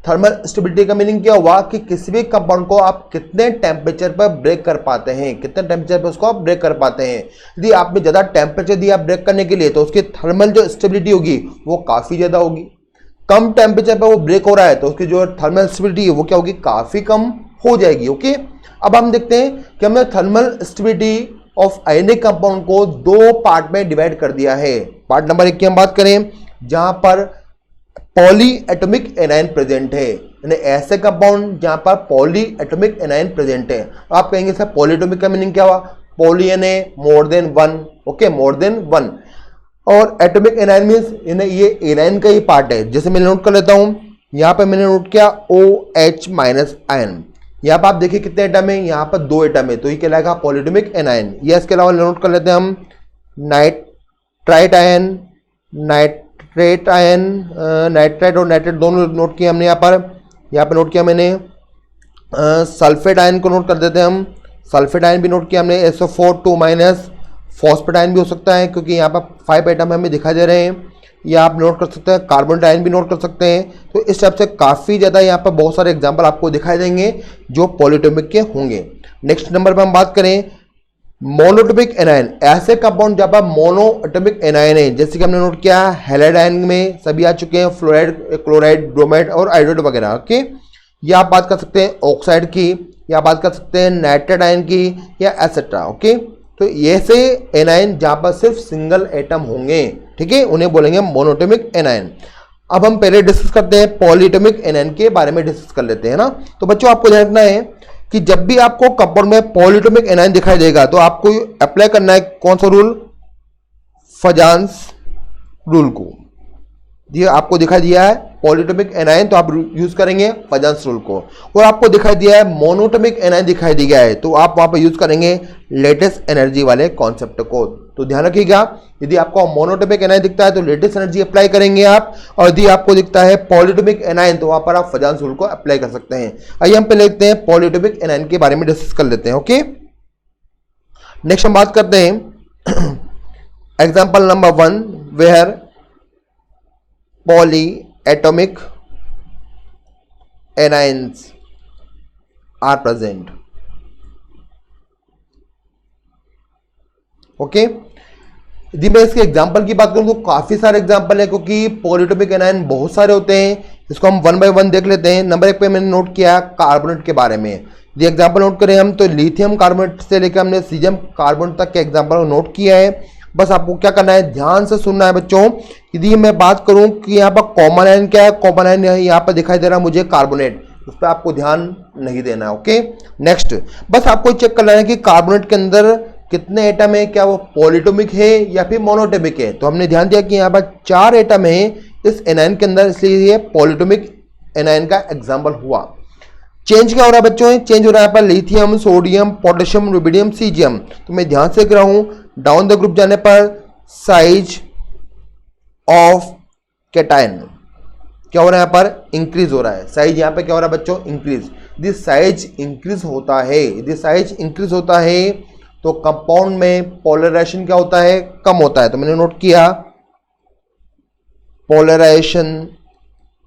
थर्मल स्टेबिलिटी का मीनिंग क्या हुआ कि किसी भी कंपाउंड को आप कितने टेम्परेचर पर ब्रेक कर पाते हैं, कितने टेम्परेचर पर उसको आप ब्रेक कर पाते हैं। यदि आप में ज्यादा टेम्परेचर दिया ब्रेक करने के लिए, तो उसकी थर्मल जो स्टेबिलिटी होगी वो काफी ज्यादा होगी। कम टेम्परेचर पर वो ब्रेक हो रहा है, तो उसकी जो थर्मल स्टेबिलिटी है वो क्या होगी, काफी कम हो जाएगी। ओके, अब हम देखते हैं कि हमने thermal stability of ionic compound को दो पार्ट में डिवाइड कर दिया है। पार्ट नंबर 1 की हम बात करें, जहां पर पॉली एटॉमिक एनायन प्रेजेंट है, यानी ऐसे कंपाउंड जहां पर पॉली एटॉमिक एनायन प्रेजेंट है। आप कहेंगे सर पॉली एटॉमिक का मीनिंग क्या हुआ, पॉली यानी more than one. Okay, more than one, और एटॉमिक एनायन मीन्स ये एनायन का ही पार्ट है। जैसे मैं नोट कर लेता हूं, यहां पर मैंने नोट किया OH- आयन। यहाँ पर आप देखिए कितने एटम है, यहाँ पर 2 एटम है, तो ये कहलाएगा पॉलीएटॉमिक एनायन। या इसके अलावा नोट कर लेते हैं हम nitrite ion, nitrate ion, nitrite और नाइट्रेट दोनों नोट किए हमने। यहाँ पर नोट किया मैंने सल्फेट आयन को नोट कर देते हैं हम। सल्फेट आयन भी नोट किया हमने, SO4 2-। फॉस्फेट आयन भी हो सकता है, क्योंकि यहाँ पर 5 एटम हमें दिखाई दे रहे हैं। या आप नोट कर सकते हैं, कार्बन आयन भी नोट कर सकते हैं। तो इस टाइप से काफ़ी ज़्यादा यहाँ पर बहुत सारे एग्जाम्पल आपको दिखाई देंगे जो पॉलीएटॉमिक के होंगे। नेक्स्ट नंबर पर हम बात करें मोनोएटॉमिक एनायन, ऐसे कंपाउंड जहाँ पर मोनोएटॉमिक एनायन है, जैसे कि हमने नोट किया हैलाइड आयन में सभी आ चुके हैं, फ्लोराइड, क्लोराइड, ब्रोमाइड और आयोडाइड वगैरह। ओके, या आप बात कर सकते हैं ऑक्साइड की, या बात कर सकते हैं नाइट्रेट आयन की, या एसेट्रा। ओके, तो ये से एनायन जहां पर सिर्फ सिंगल एटम होंगे, ठीक है, उन्हें बोलेंगे मोनोएटॉमिक एनायन। अब हम पहले डिस्कस करते हैं पॉलीएटॉमिक एनायन के बारे में, डिस्कस कर लेते हैं ना। तो बच्चों आपको ध्यान रखना है कि जब भी आपको कंपाउंड में पॉलीएटॉमिक एनायन दिखाई देगा, तो आपको अप्लाई करना है कौन सा रूल, फजांस रूल को। ये आपको दिखाई दिया है पॉलीएटॉमिक एनायन, तो आप यूज करेंगे फजांस रूल को। और आपको दिखाई दिया है मोनोएटॉमिक एनायन दिखाई दिया है, तो आप वहां पर यूज करेंगे लेटेस्ट एनर्जी वाले कॉन्सेप्ट को। तो ध्यान रखिएगा, यदि आपको मोनोएटॉमिक एनायन दिखता है तो लेटेस्ट एनर्जी अप्लाई करेंगे आप, और यदि आपको दिखता है पॉलीएटॉमिक एनायन तो वहां पर आप फजांस रूल को अप्लाई कर सकते हैं। आइए हम पहले देखते हैं पॉलीएटॉमिक एनायन के बारे में डिस्कस कर लेते हैं। ओके, नेक्स्ट हम बात करते हैं example number 1 where polyatomic anions are present. Okay, यदि मैं इसके एग्जाम्पल की बात करूं तो काफी सारे एग्जाम्पल है, क्योंकि पॉलीएटॉमिक एनायन बहुत सारे होते हैं। इसको हम 1 बाय 1 देख लेते हैं। नंबर 1 पे मैंने नोट किया कार्बोनेट के बारे में। यदि एग्जाम्पल नोट करें हम, तो लिथियम कार्बोनेट से लेकर हमने सीजियम कार्बोनेट तक के एग्जाम्पल नोट किया है। बस आपको क्या करना है, ध्यान से सुनना है बच्चों। यदि मैं बात करूं कि यहाँ पर कॉमन आयन क्या है, कॉमन आयन यहाँ पर दिखाई दे रहा है मुझे कार्बोनेट, उस पर आपको ध्यान नहीं देना है। ओके, नेक्स्ट बस आपको चेक कर लेना है कि कार्बोनेट के अंदर कितने एटम है, क्या वो पॉलीएटॉमिक है या फिर मोनोएटॉमिक है। तो हमने ध्यान दिया कि यहाँ पर 4 एटम है इस एनायन के अंदर, इसलिए ये पॉलीएटॉमिक एनायन का एग्जाम्पल हुआ। चेंज क्या हो रहा है बच्चों, चेंज हो रहा है यहाँ पर lithium, sodium, potassium, rubidium, caesium. तो मैं ध्यान से देख रहा हूं, डाउन द ग्रुप जाने पर साइज ऑफ कैटायन क्या हो रहा है, यहाँ पर इंक्रीज हो रहा है। साइज यहाँ पे क्या हो रहा है बच्चों, इंक्रीज। यदि साइज इंक्रीज होता है, यदि साइज इंक्रीज होता है तो कंपाउंड में पोलराइजेशन क्या होता है, कम होता है। तो मैंने नोट किया पोलराइजेशन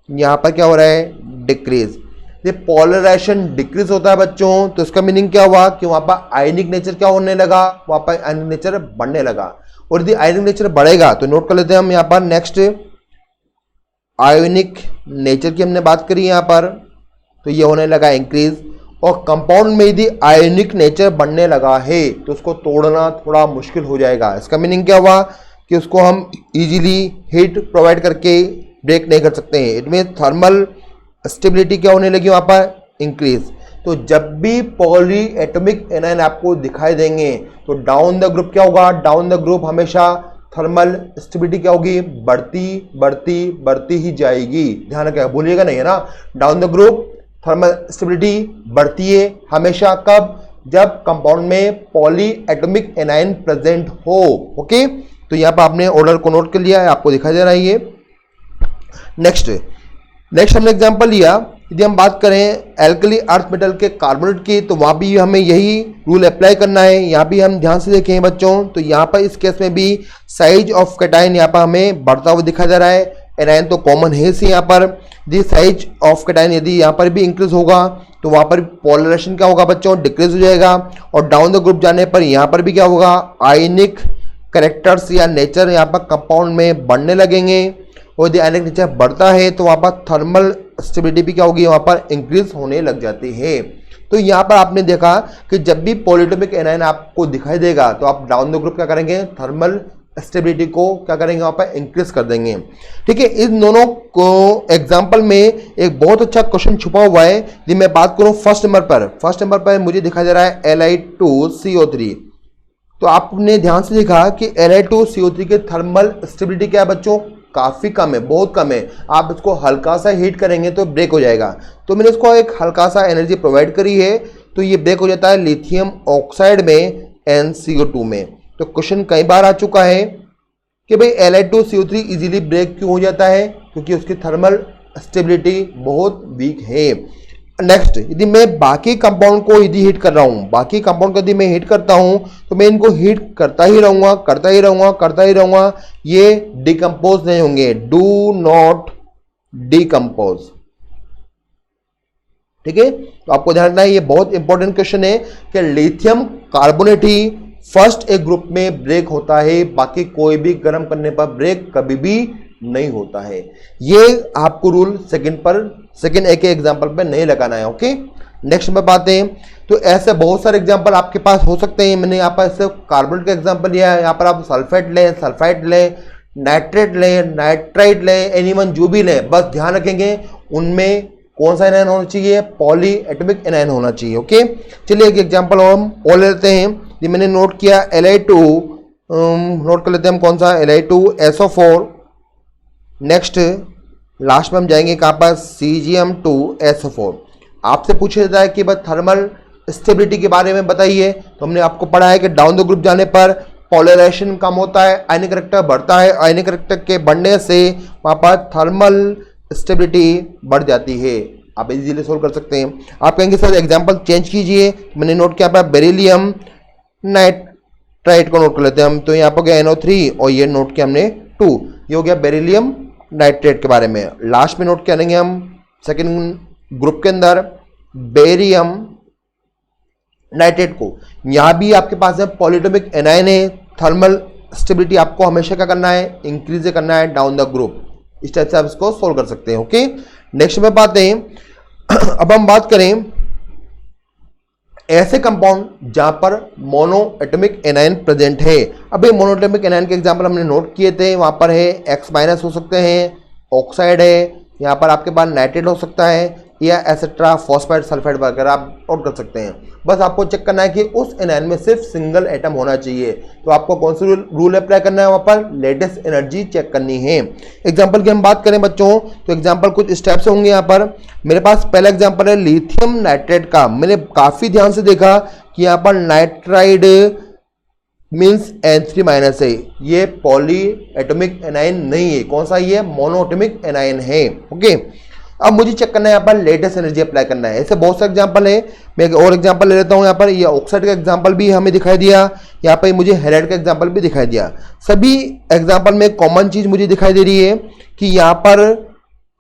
यहां पर क्या हो रहा है, डिक्रीज। ये पोलराइजेशन डिक्रीज होता है बच्चों, तो इसका मीनिंग क्या हुआ कि वहां पर आयनिक नेचर क्या होने लगा, वहां पर आयनिक नेचर बढ़ने लगा। और यदि आयनिक नेचर बढ़ेगा तो नोट कर लेते हैं हम यहां पर नेक्स्ट आयोनिक नेचर की हमने बात करी। यहां पर तो ये होने लगा इंक्रीज। और कंपाउंड में यदि आयनिक नेचर बनने लगा है तो उसको तोड़ना थोड़ा मुश्किल हो जाएगा। इसका मीनिंग क्या हुआ कि उसको हम इजीली हीट प्रोवाइड करके ब्रेक नहीं कर सकते हैं। इट मीन थर्मल स्टेबिलिटी क्या होने लगी वहाँ पर, इंक्रीज। तो जब भी पॉली एटॉमिक एनायन आपको दिखाई देंगे तो डाउन द ग्रुप क्या होगा, डाउन द ग्रुप हमेशा थर्मल स्टेबिलिटी क्या होगी, बढ़ती बढ़ती बढ़ती ही जाएगी। ध्यान रखिएगा, भूलिएगा नहीं है ना, down the group thermal stability बढ़ती है हमेशा। कब, जब कंपाउंड में पॉली एटॉमिक एनायन प्रेजेंट हो। ओके, तो यहाँ पर आपने ऑर्डर को नोट कर लिया है, आपको दिखाई दे रहा है ये। नेक्स्ट हमने एग्जांपल लिया, यदि हम बात करें एल्कली अर्थ मेटल के कार्बोनेट की, तो वहाँ भी हमें यही रूल अप्लाई करना है। यहाँ भी हम ध्यान से देखें बच्चों, तो यहाँ पर इस केस में भी साइज ऑफ कैटायन यहाँ पर हमें बढ़ता हुआ दिखाई दे रहा है। एनायन तो कॉमन है इसी यहाँ पर, दी साइज ऑफ कैटायन यदि यहाँ पर भी इंक्रीज होगा तो वहाँ पर पोलराइजेशन क्या होगा बच्चों, डिक्रीज हो जाएगा। और डाउन द ग्रुप जाने पर यहाँ पर भी क्या होगा, आयनिक कैरेक्टर्स या नेचर यहाँ पर कंपाउंड में बढ़ने लगेंगे। और यदि आयनिक नेचर बढ़ता है तो वहाँ पर थर्मल स्टेबिलिटी भी क्या होगी, वहाँ पर इंक्रीज होने लग जाती है। तो यहाँ पर आपने देखा कि जब भी पॉलीएटॉमिक एनायन आपको दिखाई देगा तो आप डाउन द ग्रुप क्या करेंगे, थर्मल स्टेबिलिटी को क्या करेंगे, वहाँ पर इंक्रीज कर देंगे। ठीक है, इन दोनों को एग्जाम्पल में एक बहुत अच्छा क्वेश्चन छुपा हुआ है। यदि मैं बात करूँ फर्स्ट नंबर पर मुझे दिखाई दे रहा है Li2CO3। तो आपने ध्यान से देखा कि Li2CO3 के थर्मल स्टेबिलिटी क्या है बच्चों, काफ़ी कम है, बहुत कम है। आप इसको हल्का सा हीट करेंगे तो ब्रेक हो जाएगा। तो मैंने इसको एक हल्का सा एनर्जी प्रोवाइड करी है तो ये ब्रेक हो जाता है लिथियम ऑक्साइड में NCO2 में। तो क्वेश्चन कई बार आ चुका है कि भाई Li2CO3 इजीली ब्रेक क्यों हो जाता है, क्योंकि उसकी थर्मल स्टेबिलिटी बहुत वीक है। नेक्स्ट, यदि मैं बाकी कंपाउंड को यदि हीट कर रहा हूँ, बाकी कंपाउंड को यदि मैं हीट करता हूँ तो मैं इनको हीट करता ही रहूँगा, ये डिकम्पोज नहीं होंगे। Do not decompose. ठीक है, तो आपको ध्यान रखना है, ये बहुत इंपॉर्टेंट क्वेश्चन है कि लिथियम कार्बोनेट ही फर्स्ट एक ग्रुप में ब्रेक होता है, बाकी कोई भी गर्म करने पर ब्रेक कभी भी नहीं होता है। ये आपको रूल सेकंड ए के एग्जांपल पे नहीं लगाना है। ओके, नेक्स्ट में बात है, तो ऐसे बहुत सारे एग्जांपल आपके पास हो सकते हैं। मैंने यहाँ पर सिर्फ कार्बोनेट का एग्जांपल लिया है, यहाँ पर आप सल्फेट लें, सल्फाइड लें, नाइट्रेट लें, नाइट्राइड लें, एनीवन जो भी लें, बस ध्यान रखेंगे उनमें कौन सा एनायन होना चाहिए, पॉली एटॉमिक एनायन होना चाहिए। ओके, चलिए एक एग्जांपल हम और लेते हैं। ये मैंने नोट किया Li2, नोट कर लेते हैं हम कौन सा, Li2SO4। नेक्स्ट लास्ट में हम जाएंगे कहाँ पर, Cgm2SO4। आपसे पूछा जाता है कि बस थर्मल स्टेबिलिटी के बारे में बताइए, तो हमने आपको पढ़ा है कि डाउन द ग्रुप जाने पर पोलराइजेशन कम होता है, आयनिक कैरेक्टर बढ़ता है, आयनिक कैरेक्टर के बढ़ने से वहाँ पर थर्मल स्टेबिलिटी बढ़ जाती है। आप इजीली सोल्व कर सकते हैं। आप कहेंगे सर एग्जांपल चेंज कीजिए, मैंने नोट किया पर बेरिलियम नाइट्राइड को नोट कर लेते हैं हम, तो यहाँ पर गया NO3 और ये नोट किया हमने 2, ये हो गया बेरिलियम नाइट्रेट के बारे में। लास्ट में नोट करेंगे हम सेकेंड ग्रुप के अंदर बेरियम नाइट्रेट को। यहाँ भी आपके पास है पॉलीएटॉमिक एनायन है, थर्मल स्टेबिलिटी आपको हमेशा क्या करना है, इंक्रीज करना है डाउन द ग्रुप। इस टाइप से आप इसको सोल्व कर सकते हैं। ओके, नेक्स्ट में बात है, अब हम बात करें ऐसे कंपाउंड जहां पर मोनो एटॉमिक एनायन प्रेजेंट है। अभी मोनो एटॉमिक एनायन के एग्जांपल हमने नोट किए थे, वहां पर है X- हो सकते हैं, ऑक्साइड है, यहाँ पर आपके पास नाइट्रेट हो सकता है, या एसेट्रा फॉस्फाइड सल्फाइड वगैरह आप नोट कर सकते हैं। बस आपको चेक करना है कि उस एनायन में सिर्फ सिंगल एटम होना चाहिए। तो आपको कौन सा रूल अप्लाई करना है, वहाँ पर लेटेस्ट एनर्जी चेक करनी है। एग्जाम्पल की हम बात करें बच्चों, तो एग्जाम्पल कुछ स्टेप्स होंगे। यहाँ पर मेरे पास पहला एग्जाम्पल है लिथियम नाइट्रेट का। मैंने काफ़ी ध्यान से देखा कि यहाँ पर नाइट्राइड मीन्स N3- है, ये पॉली एटॉमिक एनायन नहीं है। कौन सा ये, मोनोएटॉमिक एनायन है। ओके, अब मुझे चेक करना है यहाँ पर लेटेस्ट एनर्जी अप्लाई करना है। ऐसे बहुत से एग्जांपल है, मैं एक और एग्जांपल ले लेता हूँ। यहाँ पर ये ऑक्साइड का एग्जांपल भी हमें दिखाई दिया, यहाँ पर मुझे हैलाइड का एग्जांपल भी दिखाई दिया। सभी एग्जांपल में कॉमन चीज मुझे दिखाई दे रही है कि यहाँ पर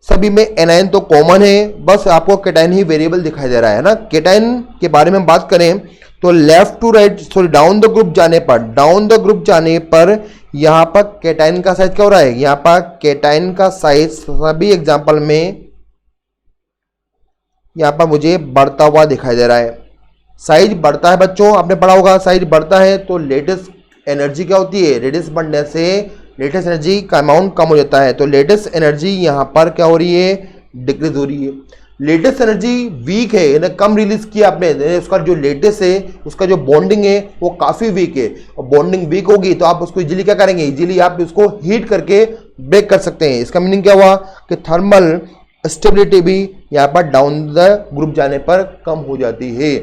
सभी में एनायन तो कॉमन है, बस आपको कैटायन ही वेरिएबल दिखाई दे रहा है ना। कैटायन के बारे में बात करें तो left to right, sorry down the group जाने पर यहाँ पर कैटायन का साइज क्या हो रहा है, यहाँ पर कैटायन का साइज सभी एग्जांपल में यहाँ पर मुझे बढ़ता हुआ दिखाई दे रहा है। साइज बढ़ता है बच्चों, आपने पढ़ा होगा साइज बढ़ता है तो लेटेस्ट एनर्जी क्या होती है, रेडियस बढ़ने से लेटेस्ट एनर्जी का अमाउंट कम हो जाता है। तो लेटेस्ट एनर्जी यहाँ पर क्या हो रही है, डिक्रीज हो रही है। लेटेस्ट एनर्जी वीक है, यानी कम रिलीज किया आपने, उसका जो लेटेस्ट है उसका जो बॉन्डिंग है वो काफी वीक है। और बॉन्डिंग वीक होगी तो आप उसको इजीली क्या करेंगे, इजीली आप उसको हीट करके ब्रेक कर सकते हैं। इसका मीनिंग क्या हुआ कि थर्मल स्टेबिलिटी भी यहाँ पर डाउन द ग्रुप जाने पर कम हो जाती है।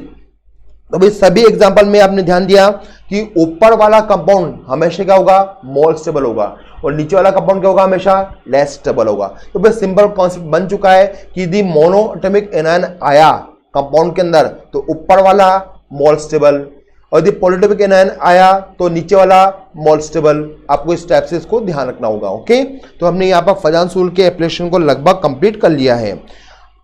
तो भाई सभी एग्जांपल में आपने ध्यान दिया कि ऊपर वाला कंपाउंड हमेशा क्या होगा, मोर स्टेबल होगा, और नीचे वाला कंपाउंड क्या होगा, हमेशा लेस स्टेबल होगा। तो भाई सिंपल कॉन्सेप्ट बन चुका है कि यदि मोनोएटॉमिक एनायन आया कंपाउंड के अंदर तो ऊपर वाला मोल स्टेबल, और यदि पॉलीएटॉमिक एनायन आया तो नीचे वाला मोल स्टेबल। आपको इस टाइप से इसको ध्यान रखना होगा। ओके, तो हमने यहाँ पर फजानसूल के एप्लीकेशन को लगभग कंप्लीट कर लिया है।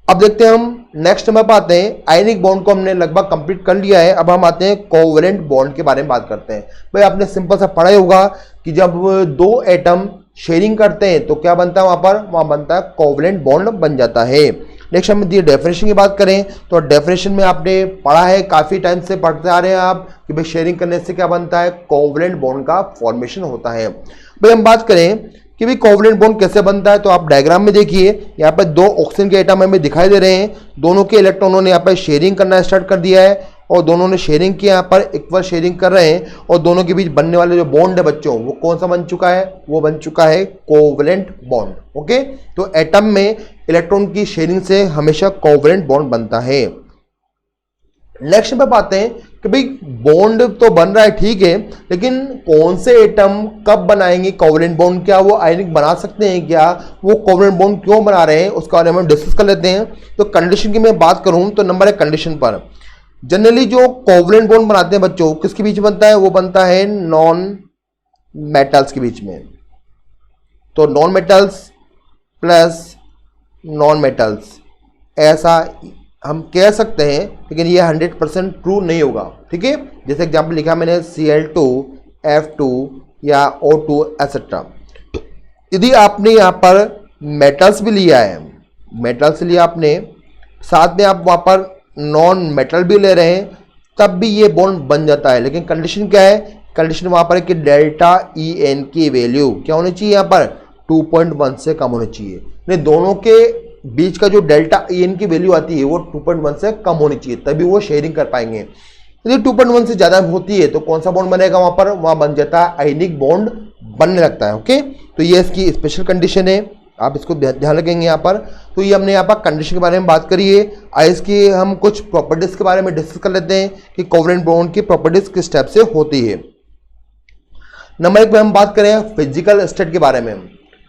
अब देखते हैं हम नेक्स्ट नंबर पर आते हैं। आयनिक बॉन्ड को हमने लगभग कंप्लीट कर लिया है। अब हम आते हैं कोवलेंट बॉन्ड के बारे में बात करते हैं। भाई आपने सिंपल सा पढ़ा ही होगा कि जब दो एटम शेयरिंग करते हैं तो क्या बनता है, वहां बनता है कोवलेंट बॉन्ड बन जाता है। नेक्स्ट हम डेफिनेशन की बात करें तो डेफिनेशन में आपने पढ़ा है, काफी टाइम से पढ़ते आ रहे हैं आप कि भाई शेयरिंग करने से क्या बनता है, कोवलेंट बॉन्ड का फॉर्मेशन होता है। भाई हम बात करें कि भाई कोवलेंट बॉन्ड कैसे बनता है तो आप डायग्राम में देखिए, यहाँ पर दो ऑक्सीजन के एटम हमें दिखाई दे रहे हैं। दोनों के इलेक्ट्रॉनों ने यहाँ पर शेयरिंग करना स्टार्ट कर दिया है और दोनों ने शेयरिंग किया, यहाँ पर इक्वल शेयरिंग कर रहे हैं, और दोनों के बीच बनने वाले जो बॉन्ड है बच्चों वो कौन सा बन चुका है, वो बन चुका है कोवलेंट बॉन्ड। ओके, तो एटम में इलेक्ट्रॉन की शेयरिंग से हमेशा कोवलेंट बॉन्ड बनता है। नेक्स्ट पे आते हैं कि भाई बॉन्ड तो बन रहा है ठीक है, लेकिन कौन से एटम कब बनाएंगे कोवलेंट बॉन्ड, क्या वो आयनिक बना सकते हैं, क्या वो कोवलेंट बॉन्ड क्यों बना रहे हैं, उसके बारे में हम डिस्कस कर लेते हैं। तो कंडीशन की मैं बात करूं तो नंबर 1 कंडीशन पर जनरली जो कोवलेंट बॉन्ड बनाते हैं बच्चों किसके बीच बनता है, वो बनता है नॉन मेटल्स के बीच में। तो non metals plus non metals ऐसा हम कह सकते हैं, लेकिन ये 100% ट्रू नहीं होगा। ठीक है, जैसे एग्जांपल लिखा मैंने Cl2 F2 या O2 एक्सेट्रा। यदि आपने यहाँ पर मेटल्स भी लिया है, मेटल्स लिया आपने, साथ में आप वहाँ पर नॉन मेटल भी ले रहे हैं, तब भी ये बॉन्ड बन जाता है। लेकिन कंडीशन क्या है, कंडीशन वहाँ पर है कि डेल्टा EN की वैल्यू क्या होनी चाहिए, यहाँ पर 2.1 से कम होनी चाहिए। नहीं, दोनों के बीच का जो डेल्टा EN की वैल्यू आती है वो 2.1 से कम होनी चाहिए, तभी वो शेयरिंग कर पाएंगे। यदि 2.1 से ज्यादा होती है तो कौन सा बॉन्ड बनेगा, वहां पर वहां बन जाता है आयनिक बॉन्ड बनने लगता है। ओके, तो ये इसकी स्पेशल कंडीशन है, आप इसको ध्यान रखेंगे यहाँ पर। तो ये हमने यहाँ पर कंडीशन के बारे में बात करी है। आइए इसकी हम कुछ प्रॉपर्टीज के बारे में डिस्कस कर लेते हैं कि कोवलेंट बॉन्ड की प्रॉपर्टीज किस टाइप से होती है। नंबर 1 में हम बात करें फिजिकल स्टेट के बारे में।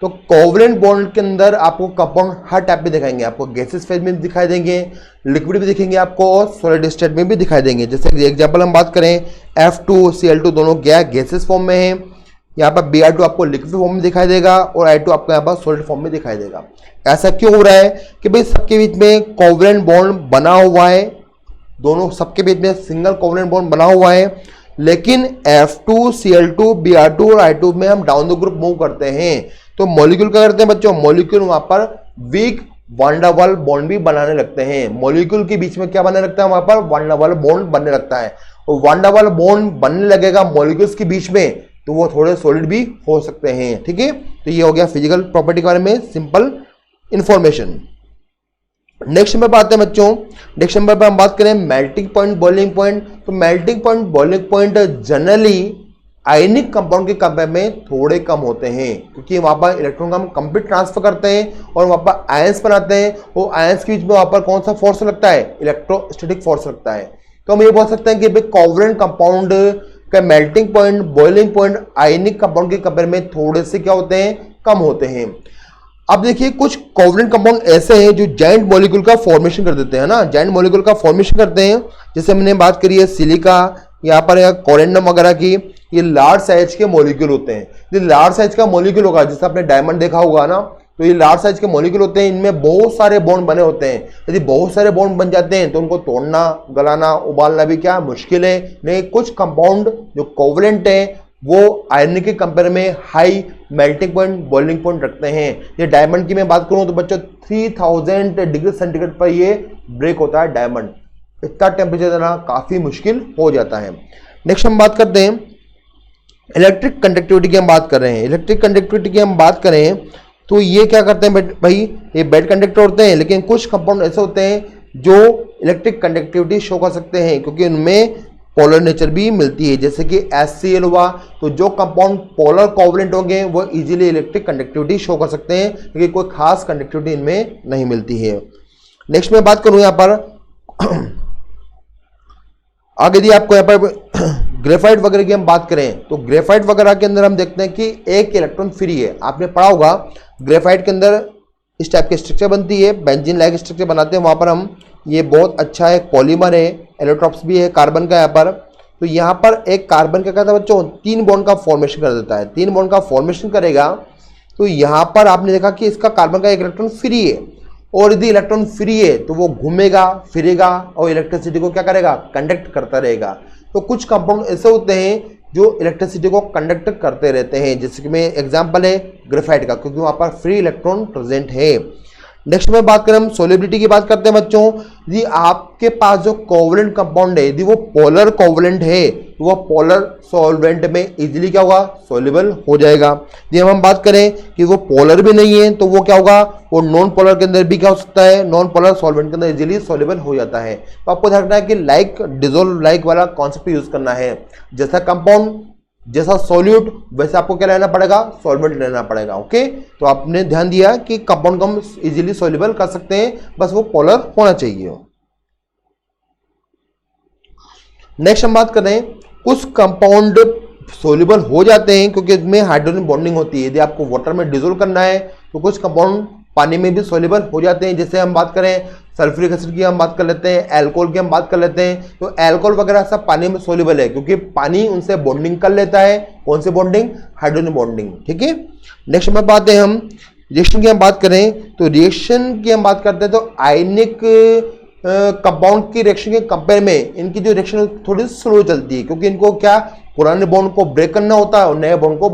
तो कोवलेंट बॉन्ड के अंदर आपको कंपाउंड हर टाइप में दिखाएंगे, आपको गैसेस फेज में दिखाई देंगे, लिक्विड भी दिखेंगे आपको, और सॉलिड स्टेट में भी दिखाई देंगे। जैसे एग्जांपल हम बात करें F2 Cl2 दोनों गैसेस फॉर्म में है, यहाँ पर Br2 आपको लिक्विड फॉर्म में दिखाई देगा और I2 आपको यहाँ पर सॉलिड फॉर्म में दिखाई देगा। ऐसा क्यों हो रहा है कि भाई सबके बीच में कोवलेंट बॉन्ड बना हुआ है, दोनों सबके बीच में सिंगल कोवलेंट बॉन्ड बना हुआ है, लेकिन F2 Cl2 Br2 और I2 में हम डाउन द ग्रुप मूव करते हैं तो मॉलिक्यूल क्या करते हैं बच्चों, मॉलिक्यूल वहां पर वीक वन डबल बॉन्ड भी बनाने लगते हैं। मॉलिक्यूल के बीच में क्या बनने लगता है, वहां पर वन डबल बॉन्ड बनने लगता है, और वन डबल बॉन्ड बनने लगेगा मॉलिक्यूल्स के बीच में तो वो थोड़े सॉलिड भी हो सकते हैं। ठीक है, तो ये हो गया फिजिकल प्रॉपर्टी के बारे में सिंपल इंफॉर्मेशन। नेक्स्ट नंबर पर आते हैं बच्चों, नेक्स्ट नंबर पर हम बात करें मेल्टिंग पॉइंट बॉइलिंग पॉइंट। तो melting point boiling point generally ionic compound के कंपेयर में थोड़े कम होते हैं, क्योंकि वहां पर इलेक्ट्रॉन का हम कंप्लीट ट्रांसफर करते हैं और वहां पर आयंस बनाते हैं, वो आयंस के बीच में वहां पर कौन सा फोर्स लगता है, इलेक्ट्रोस्टैटिक फोर्स लगता है। तो हम ये बोल सकते हैं कि भाई कोवलेंट कंपाउंड का melting point boiling point ionic compound के कंपेयर में थोड़े से क्या होते हैं, कम होते हैं। अब देखिए कुछ कोवलेंट कंपाउंड ऐसे हैं जो जाइंट मॉलिक्यूल का फॉर्मेशन कर देते हैं ना, जाइंट मॉलिक्यूल का फॉर्मेशन करते हैं। जैसे हमने बात करी है सिलिका, यहाँ पर कोरेंडम वगैरह की, ये लार्ज साइज के मॉलिक्यूल होते हैं। ये लार्ज साइज का मॉलिक्यूल होगा, जैसे आपने डायमंड देखा होगा ना, तो ये लार्ज साइज के मॉलिक्यूल होते हैं, इनमें बहुत सारे बॉन्ड बने होते हैं। यदि बहुत सारे बॉन्ड बन जाते हैं तो उनको तोड़ना, गलाना, उबालना भी क्या मुश्किल है। नहीं, कुछ कंपाउंड जो कोवलेंट है वो आयरन के कंपेयर में high melting point, boiling point रखते हैं। ये डायमंड की मैं बात करूं तो बच्चों 3000 डिग्री सेंटीग्रेड पर ये ब्रेक होता है डायमंड। इतना टेम्परेचर देना काफी मुश्किल हो जाता है। नेक्स्ट हम बात करते हैं इलेक्ट्रिक कंडक्टिविटी की। हम बात कर रहे हैं इलेक्ट्रिक कंडक्टिविटी की। हम बात करें तो ये क्या करते हैं भाई, ये बेड कंडक्टर होते हैं, लेकिन कुछ कंपाउंड ऐसे होते हैं जो इलेक्ट्रिक कंडक्टिविटी शो कर सकते हैं क्योंकि उनमें पोलर नेचर भी मिलती है, जैसे कि HCl हुआ। तो जो कंपाउंड पोलर कोवलेंट होंगे वो इजीली इलेक्ट्रिक कंडक्टिविटी शो कर सकते हैं क्योंकि कोई खास कंडक्टिविटी इनमें नहीं मिलती है। नेक्स्ट मैं बात करूं यहाँ पर आगे यदि आपको यहाँ पर ग्रेफाइट वगैरह की हम बात करें तो ग्रेफाइट वगैरह के अंदर हम देखते हैं कि एक इलेक्ट्रॉन फ्री है। आपने पढ़ा होगा ग्रेफाइट के अंदर इस टाइप की स्ट्रक्चर बनती है, बेंजीन लाइक स्ट्रक्चर बनाते हैं। वहां पर हम ये बहुत अच्छा एक पॉलीमर है, एलोट्रॉप्स भी है कार्बन का यहाँ पर। तो यहाँ पर एक कार्बन क्या करता है बच्चों, 3 बॉन्ड का फॉर्मेशन कर देता है। 3 बॉन्ड का फॉर्मेशन करेगा तो यहाँ पर आपने देखा कि इसका कार्बन का एक इलेक्ट्रॉन फ्री है, और यदि इलेक्ट्रॉन फ्री है तो वो घूमेगा फिरेगा और इलेक्ट्रिसिटी को क्या करेगा, कंडक्ट करता रहेगा। तो कुछ कंपाउंड ऐसे होते हैं जो इलेक्ट्रिसिटी को कंडक्ट करते रहते हैं, जैसे कि मैं एग्जांपल है ग्रेफाइट का, क्योंकि वहां पर फ्री इलेक्ट्रॉन प्रेजेंट है। नेक्स्ट में बात करें हम सोलिबिलिटी की बात करते हैं बच्चों। यदि आपके पास जो कोवलेंट कंपाउंड है यदि वो पोलर कोवलेंट है तो वह पोलर सॉल्वेंट में इजीली क्या होगा, सोल्यूबल हो जाएगा। यदि हम बात करें कि वो पोलर भी नहीं है तो वो क्या होगा, वो नॉन पोलर के अंदर भी क्या हो सकता है, नॉन पोलर सॉल्वेंट के अंदर इजीली सोल्यूबल हो जाता है। तो आपको ध्यान रखना है कि लाइक डिजोल्व लाइक वाला कॉन्सेप्ट यूज करना है। जैसा कंपाउंड जैसा सॉल्यूट वैसे आपको क्या लेना पड़ेगा, सॉल्वेंट लेना पड़ेगा। ओके, तो आपने ध्यान दिया कि कंपाउंड को हम इजीली सोल्यूबल कर सकते हैं, बस वो पोलर होना चाहिए। नेक्स्ट हम बात कर रहे हैं कुछ कंपाउंड सोल्यूबल हो जाते हैं क्योंकि इसमें हाइड्रोजन बॉन्डिंग होती है। यदि आपको वाटर में डिसोल्व करना है तो कुछ कंपाउंड पानी में भी सोल्यूबल हो जाते हैं। जैसे हम बात करें सल्फ्यूरिक एसिड की हम बात कर लेते हैं, अल्कोहल की हम बात कर लेते हैं। तो अल्कोहल वगैरह सब पानी में सोल्यूबल है क्योंकि पानी उनसे बॉन्डिंग कर लेता है। कौन सी बॉन्डिंग, हाइड्रोजन बॉन्डिंग। ठीक है, नेक्स्ट में बात है हम रिएक्शन की हम बात करें तो रिएक्शन की हम बात करते हैं तो आयनिक कंपाउंड की रिएक्शन के कंपेयर में इनकी जो रिएक्शन थोड़ी स्लो चलती है क्योंकि इनको क्या पुराने बॉन्ड को ब्रेक करना होता है और नए बॉन्ड को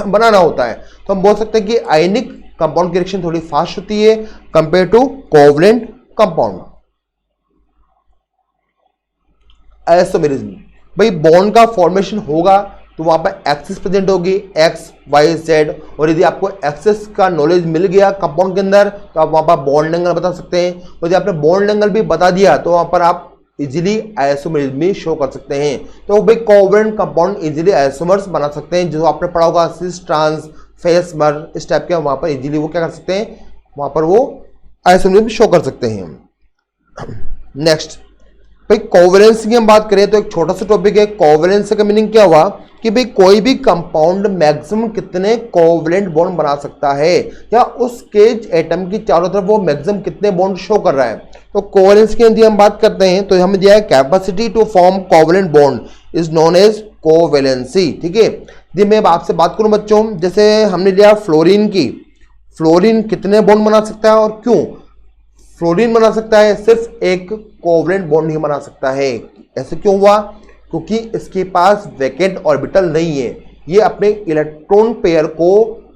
बनाना होता है। तो हम बोल सकते हैं कि आयनिक कंपाउंड की रिएक्शन थोड़ी फास्ट होती है compare to covalent compound. Isomerism, भाई बॉन्ड का फॉर्मेशन होगा तो वहां पर एक्सिस प्रेजेंट होगी, एक्स वाई जेड। और यदि आपको एक्सिस का नॉलेज मिल गया कंपाउंड के अंदर तो आप वहां पर बॉन्ड एंगल बता सकते हैं। और यदि आपने बॉन्ड एंगल भी बता दिया तो वहां पर आप इजीली आइसोमेरिज्म भी शो कर सकते हैं। तो भाई कोवलेंट कंपाउंड इजीली आइसोमर्स बना सकते हैं, जो आपने पढ़ा होगा सिस ट्रांस फेसमर इस टाइप के। वहां पर इजीली वो क्या कर सकते हैं, वहां पर वो आइसोमेरिज्म शो कर सकते हैं। नेक्स्ट भाई कोवलेंस की हम बात करें तो एक छोटा सा टॉपिक है। कोवलेंस का मीनिंग क्या हुआ कि भाई कोई भी कंपाउंड मैक्सिमम कितने कोवलेंट बॉन्ड बना सकता है या उस केज एटम की चारों तरफ वो मैक्सिमम कितने बॉन्ड शो कर रहा है। तो कोवलेंस की यदि हम बात करते हैं तो हमें दिया है capacity to form covalent bond is known as covalency. ठीक है, यदि मैं आपसे बात करूं बच्चों, जैसे हमने लिया फ्लोरीन की, फ्लोरीन कितने बॉन्ड बना सकता है और क्यों फ्लोरीन बना सकता है, सिर्फ एक कोवलेंट बॉन्ड ही बना सकता है। ऐसे क्यों हुआ, क्योंकि इसके पास वैकेंट ऑर्बिटल नहीं है। ये अपने इलेक्ट्रॉन पेयर को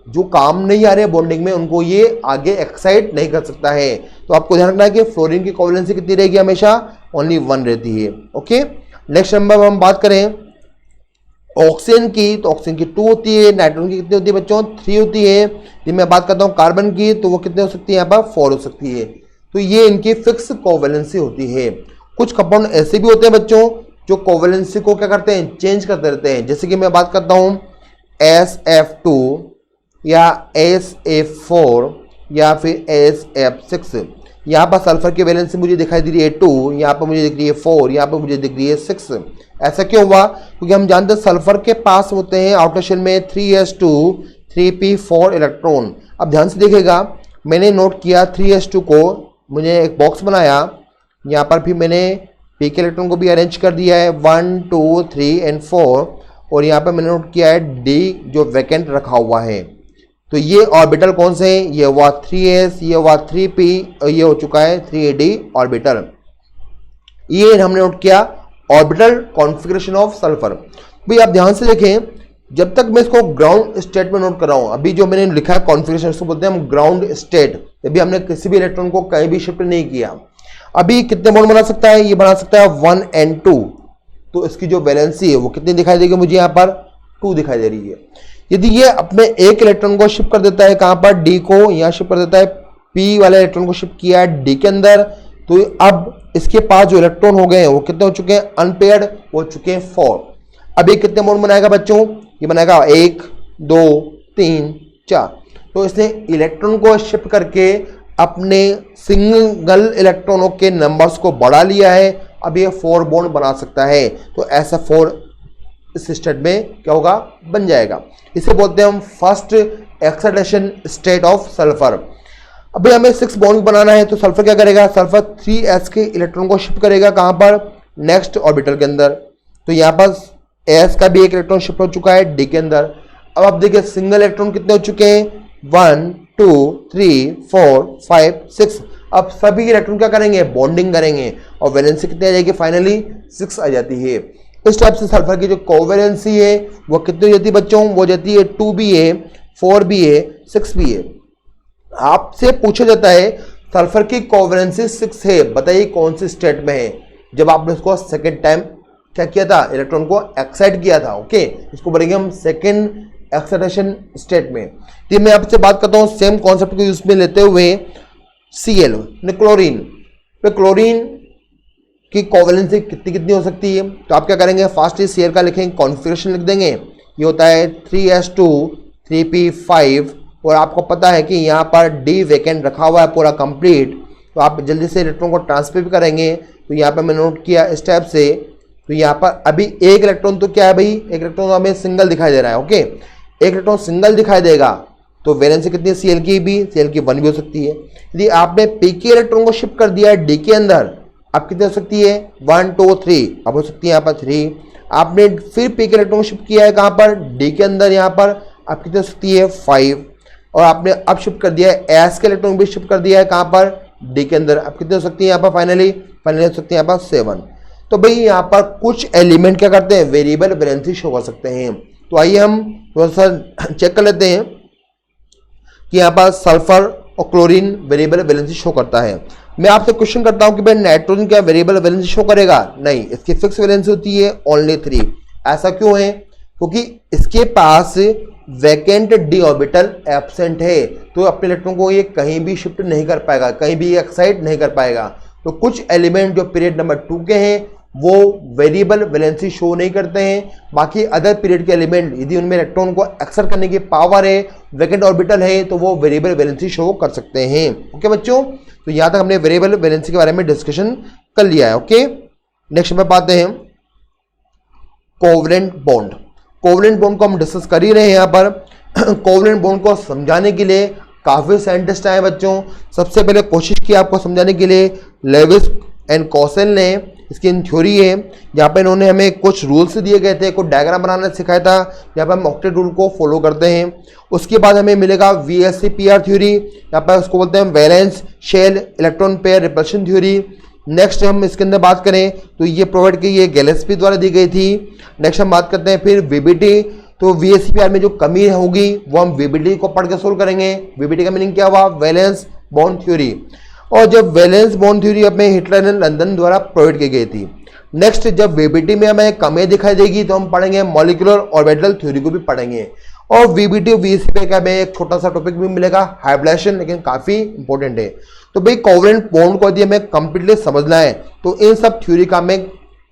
जो काम नहीं आ रहे बॉन्डिंग में उनको ये आगे एक्साइट नहीं कर सकता है। तो आपको ध्यान रखना है कि फ्लोरीन की कोवलेंसी कितनी रहेगी, हमेशा ओनली 1 रहती है। ओके, नेक्स्ट नंबर हम बात करें ऑक्सीजन की तो ऑक्सीजन की 2 होती है। नाइट्रोजन की कितनी होती है बच्चों, 3 होती है। यदि मैं बात करता हूँ कार्बन की तो वो कितने हो सकती है, यहाँ पर 4 हो सकती है। तो ये इनकी फिक्स कोवैलेंसी होती है। कुछ कंपाउंड ऐसे भी होते हैं बच्चों जो कोवैलेंसी को क्या करते हैं, चेंज करते रहते हैं। जैसे कि मैं बात करता हूँ SF2 या SF4 या फिर SF6। यहाँ पर सल्फर की वैलेंसी मुझे दिखाई दे रही है 2, यहाँ पर मुझे दिख रही है 4, यहाँ पर मुझे दिख रही है 6। ऐसा क्यों हुआ, क्योंकि हम जानते हैं सल्फर के पास होते हैं आउटर शेल में 3s2 3p4 इलेक्ट्रॉन। अब ध्यान से देखिएगा, मैंने नोट किया 3s2 को, मुझे एक बॉक्स बनाया, यहाँ पर भी मैंने p के इलेक्ट्रॉन को भी अरेंज कर दिया है 1 2 3 एंड 4। और यहाँ पर मैंने नोट किया है d जो वैकेंट रखा हुआ है। तो ये ऑर्बिटल कौन से हैं, ये हुआ 3s, ये हुआ 3p और ये हो चुका है 3d ऑर्बिटल। ये हमने नोट किया ऑर्बिटल कॉन्फ़िगरेशन ऑफ सल्फर। भाई आप ध्यान से देखें जब तक मैं इसको ग्राउंड स्टेट में नोट कर रहा हूं, अभी जो मैंने लिखा है कॉन्फ़िगरेशन, उसको बोलते हैं हम ग्राउंड स्टेट। अभी हमने किसी भी इलेक्ट्रॉन को कहीं भी शिफ्ट नहीं किया। अभी कितने बॉन्ड बना सकता है? ये बना सकता है 1 and 2। तो इसकी जो वैलेंसी है वो कितनी दिखाई देगी मुझे? यहाँ पर 2 दिखाई दे रही है। यदि ये अपने एक इलेक्ट्रॉन को शिफ्ट कर देता है, कहां पर? डी को। यहां शिफ्ट कर देता है, पी वाले इलेक्ट्रॉन को शिफ्ट किया है डी के अंदर, तो अब इसके पास जो इलेक्ट्रॉन हो गए हैं वो कितने हो चुके हैं? अनपेयर्ड हो चुके हैं 4। अब ये कितने बॉन्ड बनाएगा बच्चों? ये बनाएगा 1 2 3 4। तो इसने इलेक्ट्रॉन को शिफ्ट करके अपने सिंगल इलेक्ट्रॉनों के नंबर्स को बढ़ा लिया है। अब ये 4 बॉन्ड बना सकता है। तो ऐसा 4 इस स्टेट में क्या होगा? बन जाएगा। इसे बोलते हैं हम first excitation state of sulphur. अभी हमें 6 बॉन्ड बनाना है, तो सल्फर क्या करेगा? सल्फर 3s के इलेक्ट्रॉन को शिफ्ट करेगा, कहां पर? नेक्स्ट ऑर्बिटल के अंदर। तो यहां पर s का भी एक इलेक्ट्रॉन शिफ्ट हो चुका है डी के अंदर। अब आप देखिए सिंगल इलेक्ट्रॉन कितने हो चुके हैं? 1 2 3 4 5 6। अब सभी इलेक्ट्रॉन क्या करेंगे? बॉन्डिंग करेंगे और वैलेंसी कितनी आ जाएगी? फाइनली 6 आ जाती है। इस टाइप से सल्फर की जो कोवैलेंसी है वो कितनी हो जाती है बच्चों? वो जाती है 2ba 4ba 6ba। आपसे पूछा जाता है सल्फर की कोवैलेंसी 6 है, बताइए कौन सी स्टेट में है? जब आपने उसको सेकेंड टाइम क्या किया था? इलेक्ट्रॉन को एक्साइट किया था। ओके, इसको बोलेंगे हम सेकेंड एक्साइटेशन स्टेट में। तो मैं आपसे बात करता हूं सेम कॉन्सेप्ट को यूज में लेते हुए Cl क्लोरीन पे, क्लोरीन की कोवैलेंसी कितनी हो सकती है? तो आप क्या करेंगे? फास्ट Cl का लिखेंगे, कॉन्फ़िगरेशन लिख देंगे। ये होता है 3s2 3p5 और आपको पता है कि यहाँ पर D वैकेंट रखा हुआ है पूरा कंप्लीट। तो आप जल्दी से इलेक्ट्रॉन को ट्रांसफर भी करेंगे। तो यहाँ पर मैंने नोट किया इस टाइप से। तो यहाँ पर अभी एक इलेक्ट्रॉन तो क्या है भाई? एक इलेक्ट्रॉन तो हमें सिंगल दिखाई दे रहा है। ओके, एक इलेक्ट्रॉन सिंगल दिखाई देगा तो वैलेंसी कितनी है? Cl की भी, Cl की 1 भी हो सकती है। यदि आपने p के इलेक्ट्रॉन को शिफ्ट कर दिया है डी के अंदर, अब कितनी हो सकती है? 1 2 3। अब हो सकती है यहाँ पर 3। आपने फिर p के इलेक्ट्रॉन को शिफ्ट किया है कहाँ पर? डी के अंदर, यहाँ पर अब कितनी हो सकती है? 5। और आपने अब शिफ्ट कर दिया है s के इलेक्ट्रॉन भी शिफ्ट कर दिया है कहाँ पर? डी के अंदर। अब कितनी हो सकती है यहाँ पर? फाइनली हो सकती है यहाँ पर 7। तो भाई यहाँ पर कुछ एलिमेंट क्या करते हैं? वेरिएबल वैलेंसी शो कर सकते हैं। तो आइए हम थोड़ा सा चेक कर लेते हैं कि यहाँ पर सल्फर और क्लोरीन वेरिएबल वैलेंसी शो करता है। मैं आपसे क्वेश्चन करता हूँ कि भाई नाइट्रोजन क्या वेरिएबल वैलेंसी शो करेगा? नहीं, इसकी फिक्स वैलेंसी होती है ओनली 3। ऐसा क्यों है? क्योंकि इसके पास वैकेंट डी ऑर्बिटल एब्सेंट है, तो अपने इलेक्ट्रॉन को ये कहीं भी शिफ्ट नहीं कर पाएगा, कहीं भी एक्साइट नहीं कर पाएगा। तो कुछ एलिमेंट जो पीरियड नंबर 2 के हैं वो वेरिएबल वैलेंसी शो नहीं करते हैं। बाकी अदर पीरियड के एलिमेंट यदि उनमें इलेक्ट्रॉन को एक्सेप्ट करने की पावर है, वैकेंट ऑर्बिटल है, तो वो वेरिएबल वैलेंसी शो कर सकते हैं। ओके बच्चों, तो यहां तक हमने वेरिएबल वैलेंसी के बारे में डिस्कशन कर लिया है। ओके, नेक्स्ट में पाते हैं कोवलेंट बॉन्ड। कोवलेंट बॉन्ड को हम डिस्कस कर ही रहे हैं यहाँ पर। कोवलेंट बॉन्ड को समझाने के लिए काफी साइंटिस्ट आए बच्चों। सबसे पहले कोशिश की आपको समझाने के लिए लेविस एंड कॉसेल ने। इसकी थ्योरी है जहाँ पे इन्होंने हमें कुछ रूल्स दिए गए थे, कुछ डायग्राम बनाना सिखाया था, जहाँ पर हम ऑक्टेट रूल को फॉलो करते हैं। उसके बाद हमें मिलेगा VSEPR थ्योरी, यहाँ पर उसको बोलते हैं valence shell electron pair repulsion theory. Next हम इसके अंदर बात करें तो ये प्रोवाइड की ये गैलेस्पी द्वारा दी गई थी। नेक्स्ट हम बात करते हैं फिर VBT। तो VSEPR में जो कमी होगी वो हम VBT को पढ़ के सोल्व करेंगे। VBT का मीनिंग क्या हुआ? Valence bond theory. और जब वैलेंस बॉन्ड थ्योरी हमें हिटलर एंड लंदन द्वारा प्रोवाइड की गई थी। नेक्स्ट जब VBT में हमें कमी दिखाई देगी तो हम पढ़ेंगे मॉलिक्यूलर ऑर्बिटल थ्योरी को भी पढ़ेंगे। और VBT और VSEPR का हमें एक छोटा सा टॉपिक भी मिलेगा हाइब्रिडेशन, लेकिन काफी इंपॉर्टेंट है। तो भाई कोवलेंट बॉन्ड को यदि हमें कंप्लीटली समझना है तो इन सब थ्योरी का हमें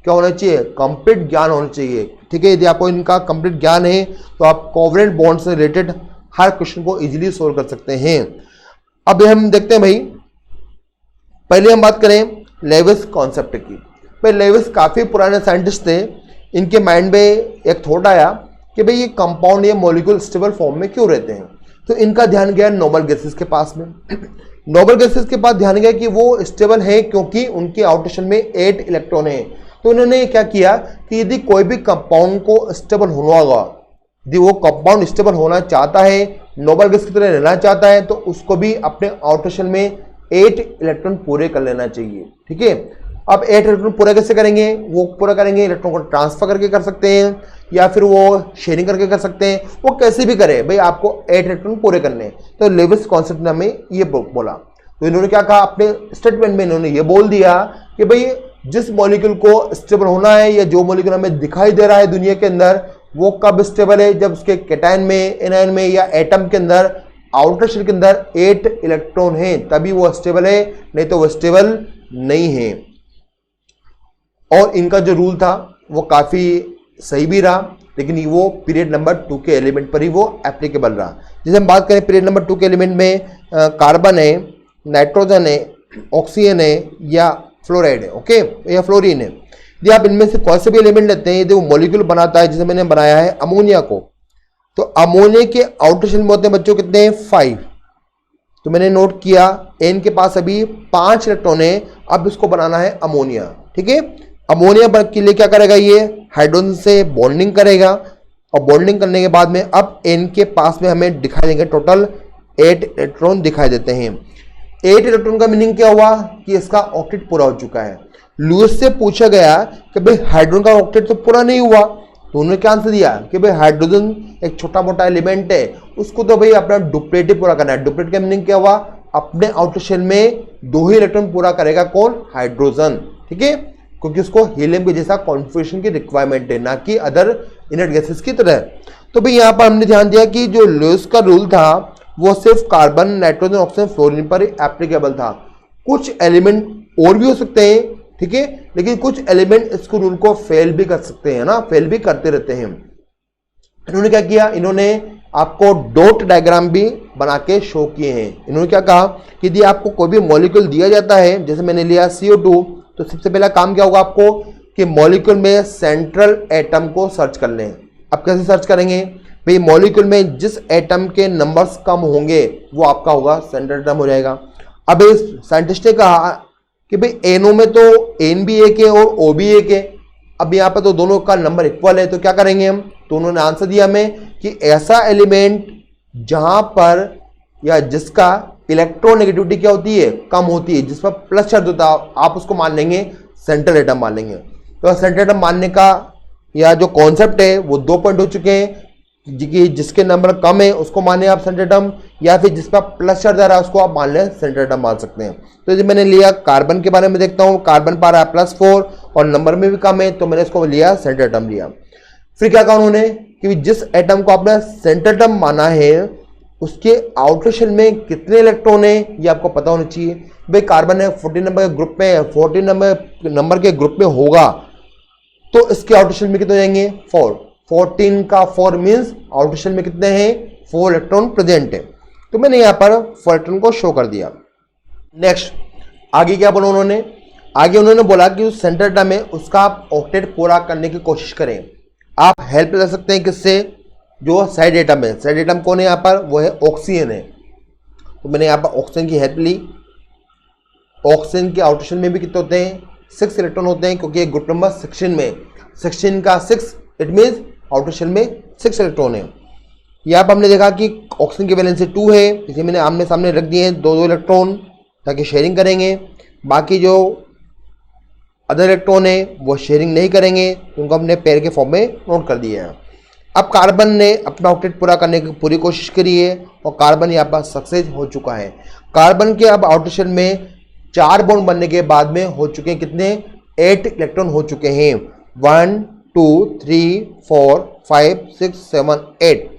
क्या होना चाहिए? कंप्लीट ज्ञान होना चाहिए। ठीक है, यदि आपको इनका कंप्लीट ज्ञान है तो आप कोवलेंट बॉन्ड से रिलेटेड हर क्वेश्चन को इजीली सोल्व कर सकते हैं। अब हम देखते हैं भाई, पहले हम बात करें लेविस कॉन्सेप्ट की। भाई लेविस काफी पुराने साइंटिस्ट थे। इनके माइंड में एक थॉट आया कि भाई ये कंपाउंड या मॉलिक्यूल स्टेबल फॉर्म में क्यों रहते हैं। तो इनका ध्यान गया नोबल गैसेस के पास में। नोबल गैसेस के पास ध्यान गया कि वो स्टेबल है क्योंकि उनके आउटरेशन में 8 इलेक्ट्रॉन है। तो उन्होंने क्या किया कि यदि कोई भी कंपाउंड को स्टेबल होना होगा, यदि वो कंपाउंड स्टेबल होना चाहता है, नोबल गैस की तरह रहना चाहता है, तो उसको भी अपने आउटरेशन में 8 इलेक्ट्रॉन पूरे कर लेना चाहिए। ठीक है, अब 8 इलेक्ट्रॉन पूरा कैसे करेंगे? वो पूरा करेंगे इलेक्ट्रॉन को ट्रांसफर करके कर सकते हैं, या फिर वो शेयरिंग करके कर सकते हैं, वो कैसे भी करे भाई, आपको 8 इलेक्ट्रॉन पूरे करने हैं। तो लेविस कॉन्सेप्ट ने हमें ये बोला। तो इन्होंने क्या कहा अपने स्टेटमेंट में, इन्होंने ये बोल दिया कि भाई जिस मॉलिक्यूल को स्टेबल होना है, या जो मॉलिक्यूल हमें दिखाई दे रहा है दुनिया के अंदर, वो कब स्टेबल है? जब उसके कैटायन में, एनायन में, या एटम के अंदर, आउटर शेल के अंदर 8 इलेक्ट्रॉन है, तभी वो स्टेबल है, नहीं तो वो स्टेबल नहीं है। और इनका जो रूल था वो काफी सही भी रहा, लेकिन वो पीरियड नंबर 2 के एलिमेंट पर ही वो एप्लीकेबल रहा। जैसे हम बात करें पीरियड नंबर 2 के एलिमेंट में कार्बन है, नाइट्रोजन है, ऑक्सीजन है, या फ्लोराइड है, ओके, या फ्लोरीन है। यदि आप इनमें से कोई से भी एलिमेंट लेते हैं, यदि वो मॉलिक्यूल बनाता है, जैसे मैंने बनाया है अमोनिया को, तो अमोनिया के आउटर शेल में होते हैं बच्चों कितने हैं? 5। तो मैंने नोट किया एन के पास अभी 5 इलेक्ट्रॉन है, अब इसको बनाना है अमोनिया, ठीक है। अमोनिया के लिए क्या करेगा? ये हाइड्रोजन से बॉन्डिंग करेगा, और बॉन्डिंग करने के बाद में अब एन के पास में हमें दिखाई देंगे टोटल 8 इलेक्ट्रॉन दिखाई देते हैं। 8 इलेक्ट्रॉन का मीनिंग क्या हुआ? कि इसका ऑक्टेट पूरा हो चुका है। लुईस से पूछा गया कि भाई हाइड्रोजन का ऑक्टेट तो पूरा नहीं हुआ, तो उन्होंने क्या आंसर दिया कि भाई हाइड्रोजन एक छोटा मोटा एलिमेंट है, उसको तो भाई अपना डुप्लेट ही पूरा करना है। डुप्लेट का मीनिंग क्या हुआ? अपने आउटर शेल में 2 ही इलेक्ट्रॉन पूरा करेगा, कौन? हाइड्रोजन, ठीक है, क्योंकि उसको हीलियम के जैसा कॉन्फ़िगरेशन की रिक्वायरमेंट है, ना कि अदर इनर्ट गैसेस की तरह। तो भाई यहाँ पर हमने ध्यान दिया कि जो लुईस का रूल था वो सिर्फ कार्बन, नाइट्रोजन, ऑक्सीजन, फ्लोरीन पर एप्लीकेबल था। कुछ एलिमेंट और भी हो सकते हैं, ठीक है, लेकिन कुछ एलिमेंट इसको रूल को फेल भी कर सकते हैं ना, फेल भी करते रहते हैं। इन्होंने क्या किया? इन्होंने आपको डॉट डायग्राम भी बना के शो किए हैं। इन्होंने क्या कहा कि यदि आपको कोई भी मॉलिक्यूल दिया जाता है, जैसे मैंने लिया CO2, तो सबसे पहला काम क्या होगा आपको कि मॉलिक्यूल में सेंट्रल एटम को सर्च कर लें। अब कैसे सर्च करेंगे? भाई मॉलिक्यूल में जिस एटम के नंबर्स कम होंगे वो आपका होगा सेंट्रल एटम हो जाएगा। अब इस साइंटिस्ट ने कहा कि भाई एनओ में तो एन भी एक है और ओ भी एक है, अब यहाँ पर तो दोनों का नंबर इक्वल है, तो क्या करेंगे हम? तो उन्होंने आंसर दिया हमें कि ऐसा एलिमेंट जहां पर या जिसका इलेक्ट्रोनेगेटिविटी क्या होती है? कम होती है, जिस पर प्लस चार्ज होता है, आप उसको मान लेंगे सेंट्रल एटम मान लेंगे। तो सेंट्रल एटम मानने का या जो कॉन्सेप्ट है वो 2 पॉइंट हो चुके हैं, कि जिसके नंबर कम है उसको माने आप सेंट्रल एटम, या फिर जिस पर प्लस चार्ज आ रहा है उसको आप मान लें सेंट्रल एटम मान सकते हैं। तो जब मैंने लिया कार्बन के बारे में देखता हूँ, कार्बन पा रहा है +4 और नंबर में भी कम है, तो मैंने इसको लिया सेंट्रल एटम लिया। फिर क्या कहा उन्होंने कि जिस एटम को आपने सेंट्रल एटम माना है उसके आउटर शेल में कितने इलेक्ट्रॉन है ये आपको पता होना चाहिए। भाई कार्बन है 14 नंबर के ग्रुप में, 14 नंबर के ग्रुप में होगा, तो इसके आउटर शेल में कितने जाएंगे? 4। 14 का 4 मीन्स आउटर शेल में कितने हैं? 4 इलेक्ट्रॉन प्रेजेंट है। तो मैंने यहाँ पर 4 इलेक्ट्रॉन को शो कर दिया। नेक्स्ट आगे क्या बोला उन्होंने? आगे उन्होंने बोला कि उस सेंट्रल एटम है उसका आप ऑक्टेट पूरा करने की कोशिश करें। आप हेल्प ले सकते हैं किससे? जो साइड एटम है। साइड एटम कौन है यहाँ पर? वो है ऑक्सीजन है। तो मैंने यहाँ पर ऑक्सीजन की हेल्प ली। ऑक्सीजन के आउटर शेल में भी कितने होते हैं? 6 इलेक्ट्रॉन होते हैं, क्योंकि ग्रुप नंबर 16 में 16 का 6 इट मीन्स आउटर शेल में 6 इलेक्ट्रॉन है। यहाँ पर हमने देखा कि ऑक्सीजन की वैलेंसी 2 है, इसे मैंने आमने सामने रख दिए हैं 2-2 इलेक्ट्रॉन, ताकि शेयरिंग करेंगे। बाकी जो अदर इलेक्ट्रॉन है वो शेयरिंग नहीं करेंगे, तो उनको हमने पेयर के फॉर्म में नोट कर दिया है। अब कार्बन ने अपना ऑक्टेट पूरा करने की पूरी कोशिश करी है और कार्बन यहाँ पर सक्सेस हो चुका है। कार्बन के अब आउटर शेल में 4 बॉन्ड बनने के बाद में हो चुके हैं कितने? 8 इलेक्ट्रॉन हो चुके हैं। 1 2 3 4 5 6 7 8।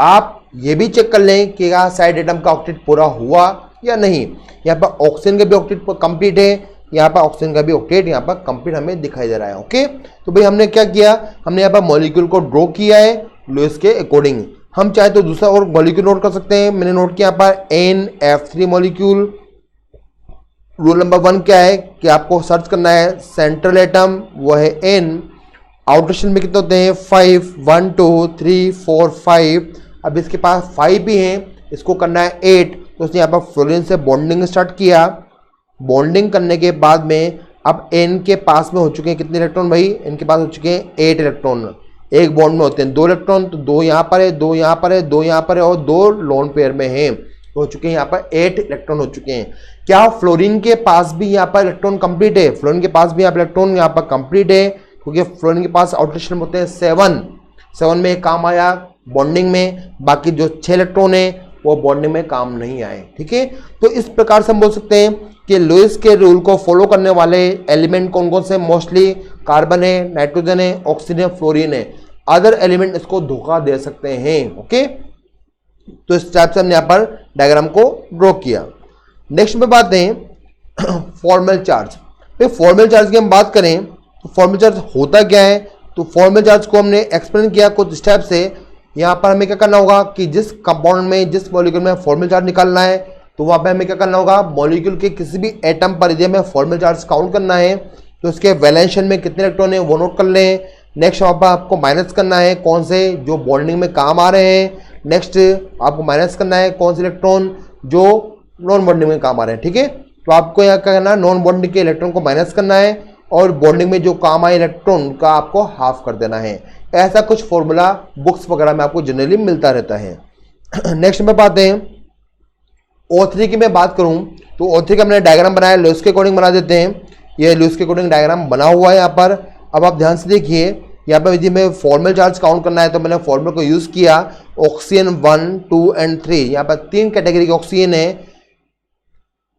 आप ये भी चेक कर लें कि यहाँ साइड एटम का ऑक्टेट पूरा हुआ या नहीं। यहाँ पर ऑक्सीजन का भी ऑक्टेट कंप्लीट है, यहाँ पर ऑक्सीजन का भी ऑक्टेट यहाँ पर कंप्लीट हमें दिखाई दे रहा है। ओके, तो भाई हमने क्या किया? हमने यहाँ पर मॉलिक्यूल को ड्रॉ किया है लुईस के अकॉर्डिंग। हम चाहे तो दूसरा और मॉलिक्यूल नोट कर सकते हैं। मैंने नोट किया यहाँ पर NF3 मॉलिक्यूल। रूल नंबर 1 क्या है कि आपको सर्च करना है सेंट्रल एटम, वो है N। आउटर शेल में कितने होते हैं? 5। 1 2 3 4 5। अब इसके पास 5 भी हैं, इसको करना है 8। तो उसने यहाँ पर फ्लोरीन से बॉन्डिंग स्टार्ट किया। बॉन्डिंग करने के बाद में अब N के पास में हो चुके हैं कितने इलेक्ट्रॉन? भाई N के पास हो चुके हैं 8 इलेक्ट्रॉन। एक बॉन्ड में होते हैं 2 इलेक्ट्रॉन, तो 2 यहाँ पर है, 2 यहाँ पर है, 2 यहाँ पर है और 2 लोन पेयर में हैं। तो हो चुके हैं यहाँ पर 8 इलेक्ट्रॉन हो चुके हैं। क्या फ्लोरीन के पास भी यहाँ पर इलेक्ट्रॉन कंप्लीट है? फ्लोरीन के पास भी यहाँ पर इलेक्ट्रॉन यहाँ पर कंप्लीट है, क्योंकि फ्लोरीन के पास आउटर शेल होते हैं 7 में काम आया बॉन्डिंग में, बाकी जो 6 इलेक्ट्रॉन है वो बॉन्डिंग में काम नहीं आए। ठीक है, तो इस प्रकार से हम बोल सकते हैं कि लुईस के रूल को फॉलो करने वाले एलिमेंट कौन कौन से? मोस्टली कार्बन है, नाइट्रोजन है, ऑक्सीजन है, फ्लोरीन है। अदर एलिमेंट इसको धोखा दे सकते हैं। ओके, तो इस टाइप से हमने यहाँ पर डायग्राम को ड्रॉ किया। नेक्स्ट में बात है फॉर्मल चार्ज। फॉर्मल चार्ज की हम बात करें तो फॉर्मल चार्ज होता क्या है? तो फॉर्मल चार्ज को हमने एक्सप्लेन किया कुछ स्टेप से। यहाँ पर हमें क्या करना होगा कि जिस कंपाउंड में, जिस मॉलिक्यूल में फॉर्मल चार्ज निकालना है, तो वहाँ पे हमें क्या करना होगा, मॉलिक्यूल के किसी भी एटम पर यदि हमें फॉर्मल चार्ज काउंट करना है तो उसके वैलेंशन में कितने इलेक्ट्रॉन है वो नोट कर लें। नेक्स्ट वहाँ पर आपको माइनस करना है कौन से, जो बॉन्डिंग में काम आ रहे हैं। नेक्स्ट आपको माइनस करना है कौन से इलेक्ट्रॉन जो नॉन बॉन्डिंग में काम आ रहे हैं। ठीक है, तो आपको यहाँ क्या करना है, नॉन बॉन्डिंग के इलेक्ट्रॉन को माइनस करना है और बॉन्डिंग में जो काम आए इलेक्ट्रॉन का आपको हाफ कर देना है। ऐसा कुछ फॉर्मूला बुक्स वगैरह में आपको जनरली मिलता रहता है। नेक्स्ट में बात है O3 की मैं बात करूं तो O3 का हमने डायग्राम बनाया, लुईस के अकॉर्डिंग बना देते हैं। ये लुईस के अकॉर्डिंग डायग्राम बना हुआ है यहाँ पर। अब आप ध्यान से देखिए, यहाँ पर यदि हमें फॉर्मल चार्ज काउंट करना है तो मैंने फॉर्मूला को यूज किया ऑक्सीजन 1, 2 एंड 3। यहाँ पर 3 कैटेगरी के ऑक्सीजन है।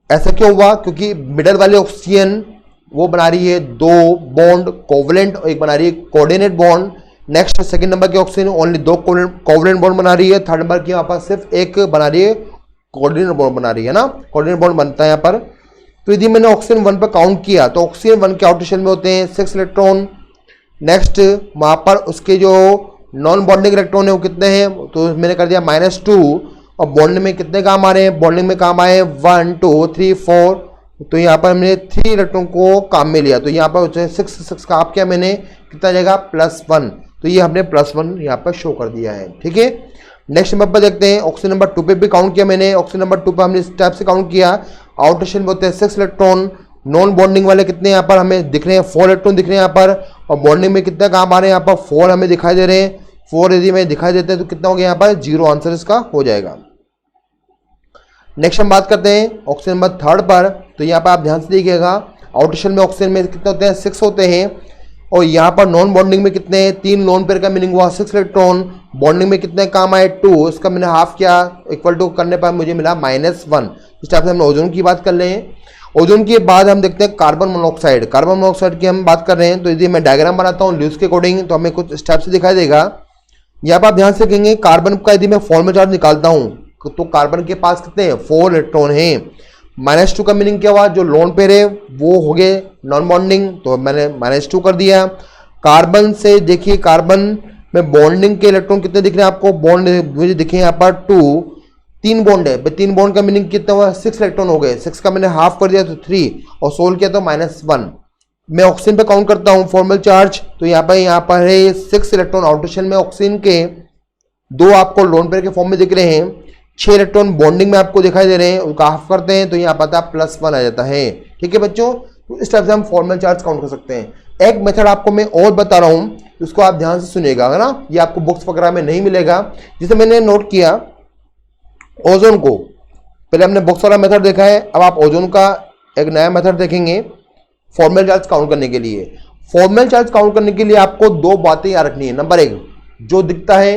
ऐसा क्यों हुआ? क्योंकि मिडल वाले ऑक्सीजन वो बना रही है 2 बॉन्ड कोवलेंट और एक बना रही है coordinate bond. Next second number के ऑक्सीजन ओनली 2 कोवलेंट बॉन्ड बना रही है। थर्ड नंबर की यहाँ पर सिर्फ एक बना रही है, कोऑर्डिनेट बॉन्ड बना रही है ना, कोऑर्डिनेट बॉन्ड बनता है यहाँ पर। तो यदि मैंने ऑक्सीजन 1 पर काउंट किया तो ऑक्सीजन 1 के आउटर शेल में होते हैं 6 इलेक्ट्रॉन। नेक्स्ट वहाँ पर उसके जो नॉन बॉन्डिंग इलेक्ट्रॉन है वो कितने हैं, तो मैंने कर दिया -2। और बॉन्डिंग में कितने काम आ रहे हैं? बॉन्डिंग में काम आए 1, 2, 3, 4। तो यहाँ पर हमने 3 इलेक्ट्रॉन को काम में लिया, तो यहाँ पर 6 का आप क्या मैंने कितना जाएगा +1। तो ये हमने +1 यहाँ पर शो कर दिया है। ठीक है, नेक्स्ट नंबर पर देखते हैं। ऑक्सीजन नंबर 2 पे भी काउंट किया मैंने। ऑक्सीजन नंबर 2 पर हमने इस टाइप से काउंट किया। आउटर शेल में होते हैं 6 इलेक्ट्रॉन। नॉन बॉन्डिंग वाले कितने यहाँ पर हमें दिख रहे हैं? 4 इलेक्ट्रॉन दिख रहे हैं यहाँ पर। और बॉन्डिंग में कितने काम आ रहे हैं? यहाँ पर 4 हमें दिखाई दे रहे हैं। 4 यदि हमें दिखाई देते हैं तो कितना हो गया यहाँ पर? 0 आंसर इसका हो जाएगा। नेक्स्ट हम बात करते हैं ऑक्सीजन नंबर 3 पर। तो यहाँ पर आप ध्यान से देखिएगा, आउटर शेल में ऑक्सीजन में कितने होते हैं? 6 होते हैं। और यहाँ पर नॉन बॉन्डिंग में कितने हैं? 3 लोन पेयर का मीनिंग हुआ 6 इलेक्ट्रॉन। बॉन्डिंग में कितने काम आए? 2। इसका मैंने हाफ किया, इक्वल टू करने पर मुझे मिला -1। इस टाइप से हम ओजोन की बात कर रहे हैं। ओजोन के बाद हम देखते हैं कार्बन मोनोऑक्साइड। कार्बन मोनोऑक्साइड की हम बात कर रहे हैं, तो यदि मैं डायग्राम बनाता हूँ लुईस के अकॉर्डिंग तो हमें कुछ इस टाइप से दिखाई देगा। यहाँ पर आप ध्यान से देखेंगे, कार्बन का यदि मैं फॉर्मल चार्ज निकालता हूँ तो कार्बन के पास कितने हैं? 4 इलेक्ट्रॉन हैं। -2 का मीनिंग क्या हुआ? जो लोन पेयर है वो हो गए नॉन बॉन्डिंग, तो मैंने -2 कर दिया। कार्बन से देखिए, कार्बन में बॉन्डिंग के इलेक्ट्रॉन कितने दिख रहे हैं आपको? बॉन्ड मुझे दिखे यहाँ पर 2। 3 बॉन्ड है, 3 बॉन्ड का मीनिंग कितना हुआ? 6 इलेक्ट्रॉन हो गए। 6 का मैंने हाफ कर दिया तो 3 और सोल्व किया तो -1। मैं ऑक्सीजन पे काउंट करता हूँ फॉर्मल चार्ज, तो यहाँ पर है 6 इलेक्ट्रॉन आउटर शेल में ऑक्सीजन के, 2 आपको लोन पेयर के फॉर्म में दिख रहे हैं, 6 इलेक्ट्रॉन बॉन्डिंग में आपको दिखाई दे रहे हैं, उनका हाफ करते हैं तो यहाँ पता +1 आ जाता है। ठीक है बच्चों, तो इस टाइप से हम फॉर्मल चार्ज काउंट कर सकते हैं। एक मेथड आपको मैं और बता रहा हूँ, उसको आप ध्यान से सुनिएगा, है ना, ये आपको बुक्स वगैरह में नहीं मिलेगा। जिसे मैंने नोट किया ओजोन को, पहले हमने बुक्स वाला मेथड देखा है, अब आप ओजोन का एक नया मेथड देखेंगे फॉर्मल चार्ज काउंट करने के लिए। फॉर्मल चार्ज काउंट करने के लिए आपको 2 बातें याद रखनी है। नंबर 1, जो दिखता है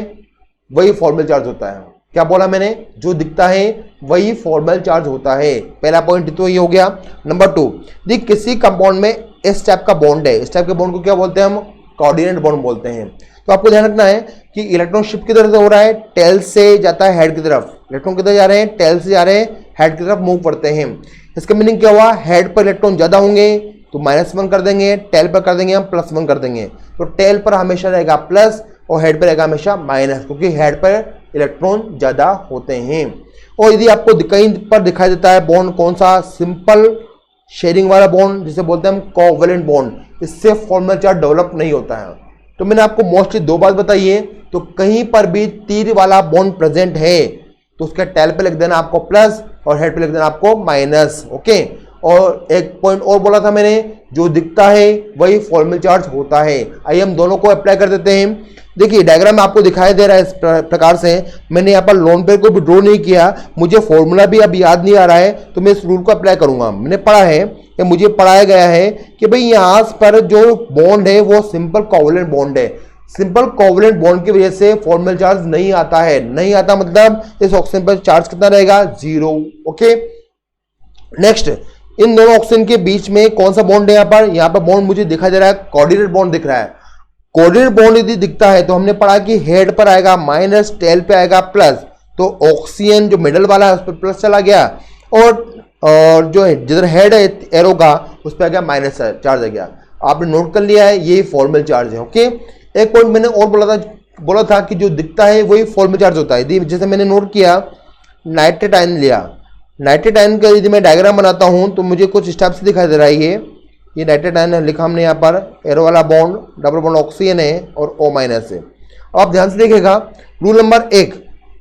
वही फॉर्मल चार्ज होता है। क्या बोला मैंने? जो दिखता है वही फॉर्मल चार्ज होता है। पहला पॉइंट तो ये हो गया। नंबर 2, देख किसी कंपाउंड में इस टाइप का बॉन्ड है, इस टाइप के बॉन्ड को क्या बोलते हैं? हम कोऑर्डिनेट बॉन्ड बोलते हैं। तो आपको ध्यान रखना है कि इलेक्ट्रॉन शिफ्ट की तरफ से हो रहा है, टेल से जाता है हेड की तरफ। इलेक्ट्रॉन किधर जा रहे हैं? टेल से जा रहे हैं, हेड की तरफ मूव करते हैं। इसका मीनिंग क्या हुआ? हेड पर इलेक्ट्रॉन ज्यादा होंगे तो -1 कर देंगे, टेल पर कर देंगे हम +1 कर देंगे। तो टेल पर हमेशा रहेगा प्लस और हेड पर रहेगा हमेशा माइनस, क्योंकि हेड पर इलेक्ट्रॉन ज्यादा होते हैं। और यदि आपको कहीं पर दिखाई देता है बॉन्ड कौन सा? सिंपल शेयरिंग वाला बॉन्ड, जिसे बोलते हैं हम कोवैलेंट बॉन्ड, इससे फॉर्मल चार्ज डेवलप नहीं होता है। तो मैंने आपको मोस्टली 2 बात बताई है। तो कहीं पर भी तीर वाला बॉन्ड प्रेजेंट है तो उसके टेल पे लिख देना आपको प्लस और हेड पे लिख देना आपको माइनस। ओके, और एक पॉइंट और बोला था मैंने, जो दिखता है वही फॉर्मल चार्ज होता है। आइए हम दोनों को अप्लाई कर देते हैं। देखिए डायग्राम में आपको दिखाई दे रहा है इस प्रकार से। मैंने यहाँ पर लोन पेयर को भी ड्रॉ नहीं किया, मुझे फॉर्मूला भी अब याद नहीं आ रहा है, तो मैं इस रूल को अप्लाई करूंगा। मैंने पढ़ा है कि मुझे पढ़ाया गया है कि भाई यहाँ पर जो बॉन्ड है वो सिंपल कोवलेंट बॉन्ड है। सिंपल कोवलेंट बॉन्ड की वजह से फॉर्मल चार्ज नहीं आता है। नहीं आता मतलब इस ऑक्सीजन पर चार्ज कितना रहेगा, 0। ओके, नेक्स्ट, इन दोनों ऑक्सीजन के बीच में कौन सा बॉन्ड है? यहाँ पर बॉन्ड मुझे दिखाई दे रहा है, कोऑर्डिनेट बॉन्ड दिख रहा है। कोऑर्डिनेट बॉन्ड यदि दिखता है तो हमने पढ़ा कि हेड पर आएगा माइनस, टेल पे आएगा प्लस। तो ऑक्सीजन जो मिडल वाला है उस पर प्लस चला गया, और जो जिधर हेड है एरो का उस पर आ गया माइनस चार्ज आ गया। आपने नोट कर लिया है, ये फॉर्मल चार्ज है। ओके, एक पॉइंट मैंने और बोला था कि जो दिखता है वही फॉर्मल चार्ज होता है। जैसे मैंने नोट किया, नाइट्रेट आयन लिया, नाइट्रेट आयन का यदि मैं डायग्राम बनाता हूं तो मुझे कुछ स्टेप से दिखाई दे रहा है। ये नाइट्रेट आयन लिखा हमने यहाँ पर, एरो वाला बॉन्ड, डबल बॉन्ड ऑक्सीजन है और O- है। आप ध्यान से देखिएगा, रूल नंबर 1,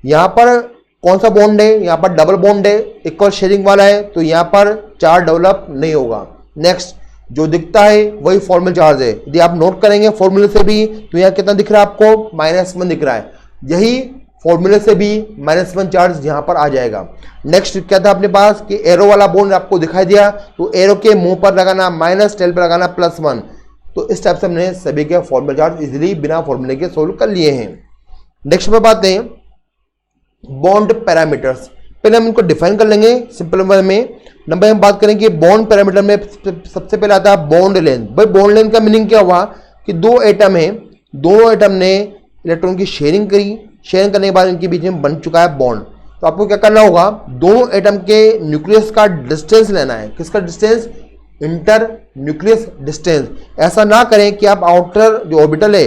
यहाँ पर कौन सा बॉन्ड है? यहाँ पर डबल बॉन्ड है, इक्वल शेयरिंग वाला है, तो यहाँ पर चार्ज डेवलप नहीं होगा। नेक्स्ट, जो दिखता है वही फॉर्मल चार्ज है। यदि आप नोट करेंगे फॉर्मूले से भी तो यहाँ कितना दिख रहा है आपको, -1 दिख रहा है। यही फॉर्मूले से भी -1 चार्ज यहाँ पर आ जाएगा। नेक्स्ट क्या था अपने पास कि एरो वाला बॉन्ड आपको दिखाई दिया, तो एरो के मुंह पर लगाना माइनस, टेल पर लगाना +1। तो इस टाइप से हमने सभी के फॉर्मल चार्ज इजीली बिना फॉर्मूले के सोल्व कर लिए हैं। नेक्स्ट पे बात है बॉन्ड पैरामीटर्स। पहले हम इनको डिफाइन कर लेंगे सिंपल वे में। नंबर हम बात करें कि बॉन्ड पैरामीटर में सबसे पहले आता है बॉन्ड लेंथ। भाई बॉन्ड लेंथ का मीनिंग क्या हुआ कि दो एटम है, दोनों एटम ने इलेक्ट्रॉन की शेयरिंग करी, शेयरिंग करने के बाद इनके बीच में बन चुका है बॉन्ड। तो आपको क्या करना होगा, दोनों एटम के न्यूक्लियस का डिस्टेंस लेना है। किसका डिस्टेंस? Inter nucleus distance. ऐसा ना करें कि आप आउटर जो ऑर्बिटल है,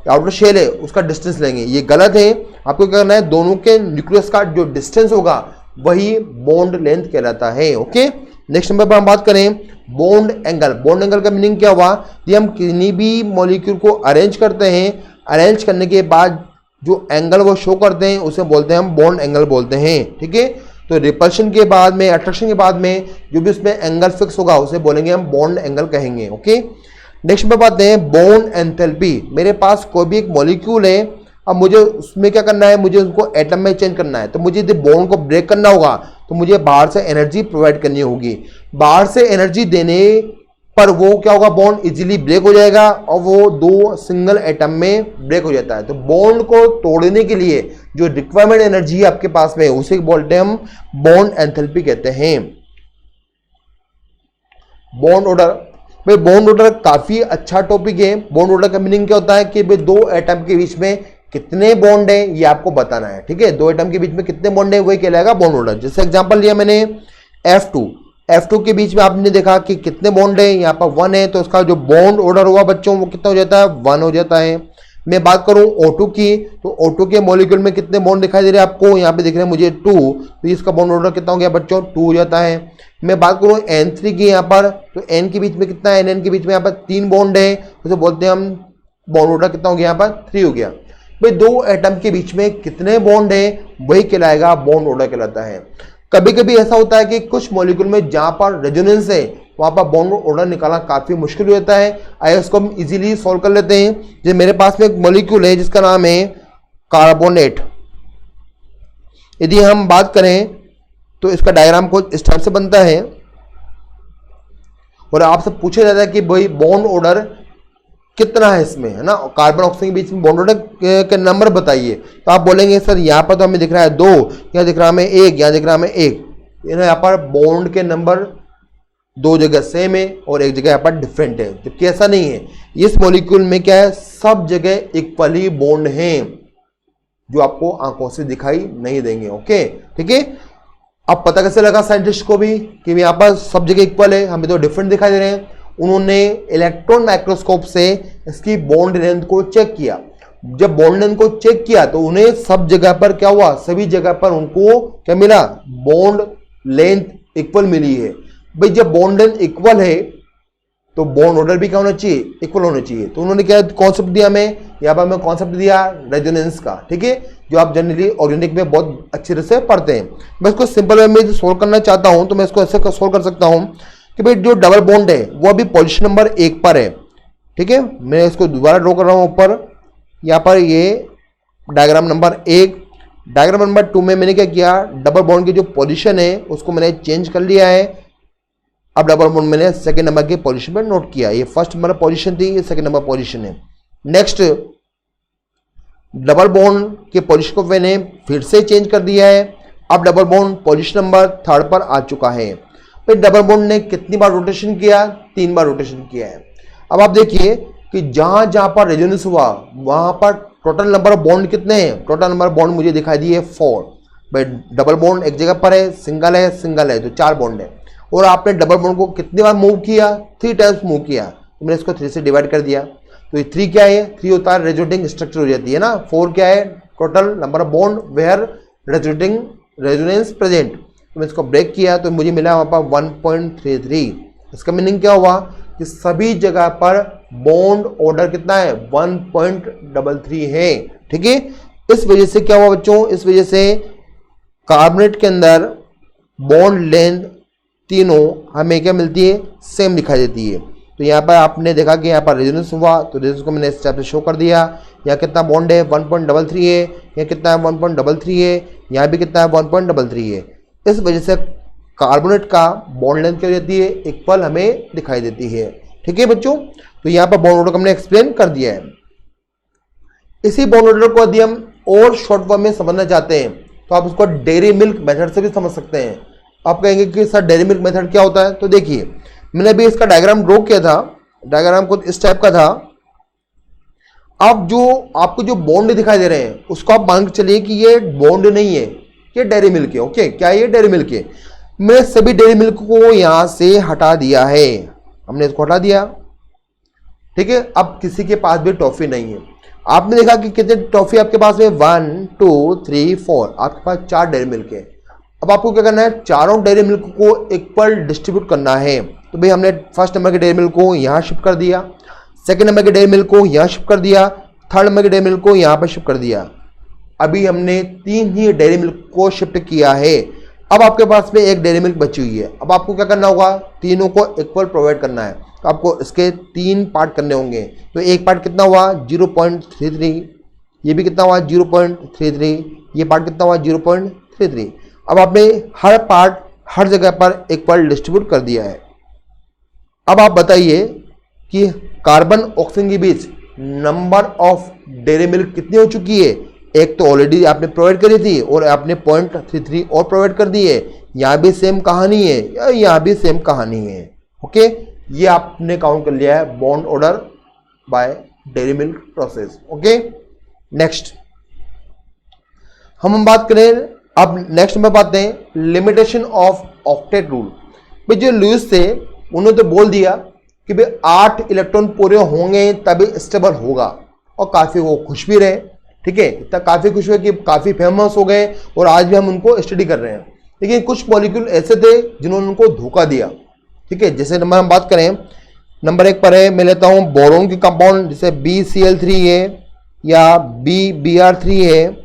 आउटर शेल है, उसका डिस्टेंस लेंगे, ये गलत है। आपको क्या करना है, दोनों के न्यूक्लियस का जो डिस्टेंस होगा वही बॉन्ड लेंथ कहलाता है। ओके, नेक्स्ट नंबर पर हम बात करें बॉन्ड एंगल। बॉन्ड एंगल का मीनिंग क्या हुआ, कि हम किसी भी मॉलिक्यूल को अरेंज करते हैं, अरेंज करने के बाद जो एंगल वो शो करते हैं उसे बोलते हैं हम बॉन्ड एंगल बोलते हैं। ठीक है, तो रिपल्शन के बाद में, अट्रैक्शन के बाद में जो भी उसमें एंगल फिक्स होगा उसे बोलेंगे हम बॉन्ड एंगल कहेंगे। ओके, नेक्स्ट में बात है बॉन्ड एंथैल्पी। मेरे पास कोई भी एक मॉलिक्यूल है, अब मुझे उसमें क्या करना है, मुझे उसको एटम में चेंज करना है। तो मुझे यदि बॉन्ड को ब्रेक करना होगा तो मुझे बाहर से एनर्जी प्रोवाइड करनी होगी। बाहर से एनर्जी देने पर वो क्या होगा, बॉन्ड इजीली ब्रेक हो जाएगा और वो दो सिंगल एटम में ब्रेक हो जाता है। तो बॉन्ड को तोड़ने के लिए जो रिक्वायरमेंट एनर्जी है आपके पास में उसे बोलते हैं हम बॉन्ड एंथैल्पी कहते हैं। बॉन्ड ऑर्डर, भाई बॉन्ड ऑर्डर काफी अच्छा टॉपिक है। बॉन्ड ऑर्डर का मीनिंग क्या होता है कि भाई दो एटम के बीच में कितने बॉन्ड है ये आपको बताना है। ठीक है, दो एटम के बीच में कितने बॉन्ड है वही कहलाएगा बॉन्ड ऑर्डर। जैसे एग्जांपल लिया मैंने F2 के बीच में आपने देखा कि कितने बॉन्ड है, यहाँ पर 1 है, तो उसका जो बॉन्ड ऑर्डर हुआ बच्चों वो कितना हो जाता है, 1 हो जाता है। मैं बात करूं O2 की, तो O2 के मॉलिक्यूल में कितने बॉन्ड दिखाई दे रहे हैं आपको, यहाँ पे दिख रहे हैं मुझे 2, तो इसका बॉन्ड ऑर्डर कितना हो गया बच्चों, 2 हो जाता है। मैं बात करूं N3 की यहाँ पर, तो N के बीच में कितना है, N के बीच में यहाँ पर 3 बॉन्ड है, उसे बोलते हैं हम बॉन्ड ऑर्डर कितना हो गया, यहाँ पर 3 हो गया। भाई दो एटम के बीच में कितने बॉन्ड है वही कहलाएगा बॉन्ड ऑर्डर कहलाता है। कभी कभी ऐसा होता है कि कुछ मॉलिक्यूल में जहां पर रेजोनेंस है वहां पर बॉन्ड ऑर्डर निकालना काफी मुश्किल होता है। आइए उसको हम इजीली सॉल्व कर लेते हैं। जैसे मेरे पास में एक मॉलिक्यूल है जिसका नाम है कार्बोनेट। यदि हम बात करें तो इसका डायग्राम कुछ इस टाइप से बनता है और आपसे पूछा जाता है कि भाई बॉन्ड ऑर्डर कितना है इसमें, है ना, कार्बन ऑक्सीजन के बीच में बॉन्ड ऑर्डर के नंबर बताइए। तो आप बोलेंगे सर यहाँ पर तो हमें दिख रहा है 2, यहाँ दिख रहा है हमें 1, यहाँ दिख रहा है हमें 1। यहाँ पर बॉन्ड के नंबर 2 जगह सेम है और एक जगह यहाँ पर डिफरेंट है, जबकि ऐसा नहीं है। इस मॉलिक्यूल में क्या है, सब जगह इक्वली बॉन्ड हैं जो आपको आंखों से दिखाई नहीं देंगे। ओके, ठीक है। अब पता कैसे लगा साइंटिस्ट को भी कि यहाँ पर सब जगह इक्वल है, हमें तो डिफरेंट दिखाई दे रहे हैं। उन्होंने इलेक्ट्रॉन माइक्रोस्कोप से इसकी बॉन्ड लेंथ को चेक किया। जब बॉन्ड लेंथ को चेक किया तो उन्हें सब जगह पर क्या हुआ, सभी जगह पर उनको क्या मिला, बॉन्ड लेंथ इक्वल मिली है। भाई जब बॉन्ड लेंथ इक्वल है तो बॉन्ड ऑर्डर भी क्या होना चाहिए, इक्वल होना चाहिए। तो उन्होंने क्या कॉन्सेप्ट दिया हमें, यहाँ पर हमें कॉन्सेप्ट दिया रेजोनेंस का, ठीक है, जो आप जनरली ऑर्गेनिक में बहुत अच्छी तरह से पढ़ते हैं। मैं इसको सिंपल वे में सोल्व करना चाहता हूँ तो मैं इसको ऐसे सोल्व कर सकता हूँ कि भाई जो डबल बॉन्ड है वो अभी पोजीशन नंबर 1 पर है, ठीक है। मैं इसको दोबारा ड्रॉ कर रहा हूँ ऊपर, यहाँ पर ये डायग्राम नंबर 1। डायग्राम नंबर 2 में मैंने क्या किया, डबल बॉन्ड की जो पोजीशन है उसको मैंने चेंज कर लिया है। अब डबल बॉन्ड मैंने सेकंड नंबर की पोजीशन पर नोट किया, ये फर्स्ट नंबर पोजीशन थी, ये सेकंड नंबर पोजीशन है। नेक्स्ट डबल बॉन्ड के पोजीशन को मैंने फिर से चेंज कर दिया है। अब डबल बॉन्ड पोजीशन नंबर 3 पर आ चुका है। फिर डबल बॉन्ड ने कितनी बार रोटेशन किया, 3 बार रोटेशन किया है। अब आप देखिए कि जहां जहां पर रेजोनेंस हुआ वहां पर टोटल नंबर ऑफ बॉन्ड कितने हैं, टोटल नंबर बॉन्ड मुझे दिखाई दिए 4। भाई डबल बॉन्ड एक जगह पर है, सिंगल है तो 4 बॉन्ड है। और आपने डबल बॉन्ड को कितनी बार मूव किया, 3 टाइम्स मूव किया। तो मैंने इसको 3 से डिवाइड कर दिया। तो ये 3 क्या है, 3 होता है रेजोनेटिंग स्ट्रक्चर हो जाती है ना। 4 क्या है, total number of bond where resonating resonance present. तो मैं इसको ब्रेक किया तो मुझे मिला वहाँ पर 1.33। इसका मीनिंग क्या हुआ कि सभी जगह पर बॉन्ड ऑर्डर कितना है, 1.33 है, ठीक है। इस वजह से क्या हुआ बच्चों, इस वजह से कार्बोनेट के अंदर बॉन्ड लेंथ तीनों हमें क्या मिलती है, सेम दिखाई देती है। तो यहाँ पर आपने देखा कि यहाँ पर रेजोनेंस हुआ तो रेजोनेंस को मैंने इस टाइप से शो कर दिया। यहाँ कितना बॉन्ड है, 1.33 है, यहाँ कितना है 1.33 है, यहाँ भी कितना है 1.33 है। इस वजह से कार्बोनेट का बॉन्ड लेंथ क्या रहती है, इक्वल हमें दिखाई देती है, ठीक है बच्चों। तो यहाँ पर बॉन्ड ऑर्डर को हमने एक्सप्लेन कर दिया है। इसी बॉन्ड ऑर्डर को यदि हम और शॉर्ट फॉर्म में समझना चाहते हैं तो आप उसको डेयरी मिल्क मेथड से भी समझ सकते हैं। आप कहेंगे कि सर डेयरी मिल्क मेथड क्या होता है, तो देखिए मैंने अभी इसका डायग्राम ड्रॉ किया था। डायग्राम कुछ इस टाइप का था। अब जो आपको जो बॉन्ड दिखाई दे रहे हैं उसको आप मान के चलिए कि ये बॉन्ड नहीं है, ये डेयरी मिल्क है। ओके, क्या ये डेयरी मिल्क है। मैं सभी डेयरी मिल्क को यहां से हटा दिया है, हमने इसको हटा दिया, ठीक है। अब किसी के पास भी टॉफी नहीं है। आपने देखा कि कितने टॉफी आपके पास में, 1 2 3 4, आपके पास 4 डेयरी मिल्क है। अब आपको क्या करना है, चारों डेयरी मिल्क को इक्वल डिस्ट्रीब्यूट करना है। तो भाई हमने फर्स्ट नंबर के डेयरी मिल्क को यहाँ शिफ्ट कर दिया, सेकंड नंबर के डेयरी मिल्क को यहाँ शिफ्ट कर दिया, थर्ड नंबर के डेयरी मिल्क को यहाँ पर शिफ्ट कर दिया। अभी हमने 3 ही डेयरी मिल्क को शिफ्ट किया है। अब आपके पास में एक डेयरी मिल्क बची हुई है। अब आपको क्या करना होगा, तीनों को इक्वल प्रोवाइड करना है। तो आपको इसके 3 पार्ट करने होंगे। तो एक पार्ट कितना हुआ, 0.33, ये भी कितना हुआ 0.33, ये पार्ट कितना हुआ 0.33। अब आपने हर पार्ट हर जगह पर इक्वल डिस्ट्रीब्यूट कर दिया है। अब आप बताइए कि कार्बन ऑक्सीजन के बीच नंबर ऑफ डेयरी मिल्क कितनी हो चुकी है। एक तो ऑलरेडी आपने प्रोवाइड करी थी और आपने 0.33 और प्रोवाइड कर दी है। यहाँ भी सेम कहानी है, यहाँ भी सेम कहानी है। ओके, ये आपने काउंट कर लिया है bond order by dairy milk process. Okay, next हम बात करें, अब नेक्स्ट में बात हैं लिमिटेशन ऑफ ऑक्टेट रूल। भाई जो लुईस थे उन्होंने तो बोल दिया कि भाई 8 इलेक्ट्रॉन पूरे होंगे तभी स्टेबल होगा, और काफी वो खुश भी रहे, ठीक है। इतना काफी खुश हुए कि काफी फेमस हो गए और आज भी हम उनको स्टडी कर रहे हैं। लेकिन कुछ मॉलिक्यूल ऐसे थे जिन्होंने उनको धोखा दिया, ठीक है। जैसे नंबर हम बात करें, नंबर 1 पर है, मैं लेता हूं बोरोन के कंपाउंड, जैसे BCl3 है या BBr3 है,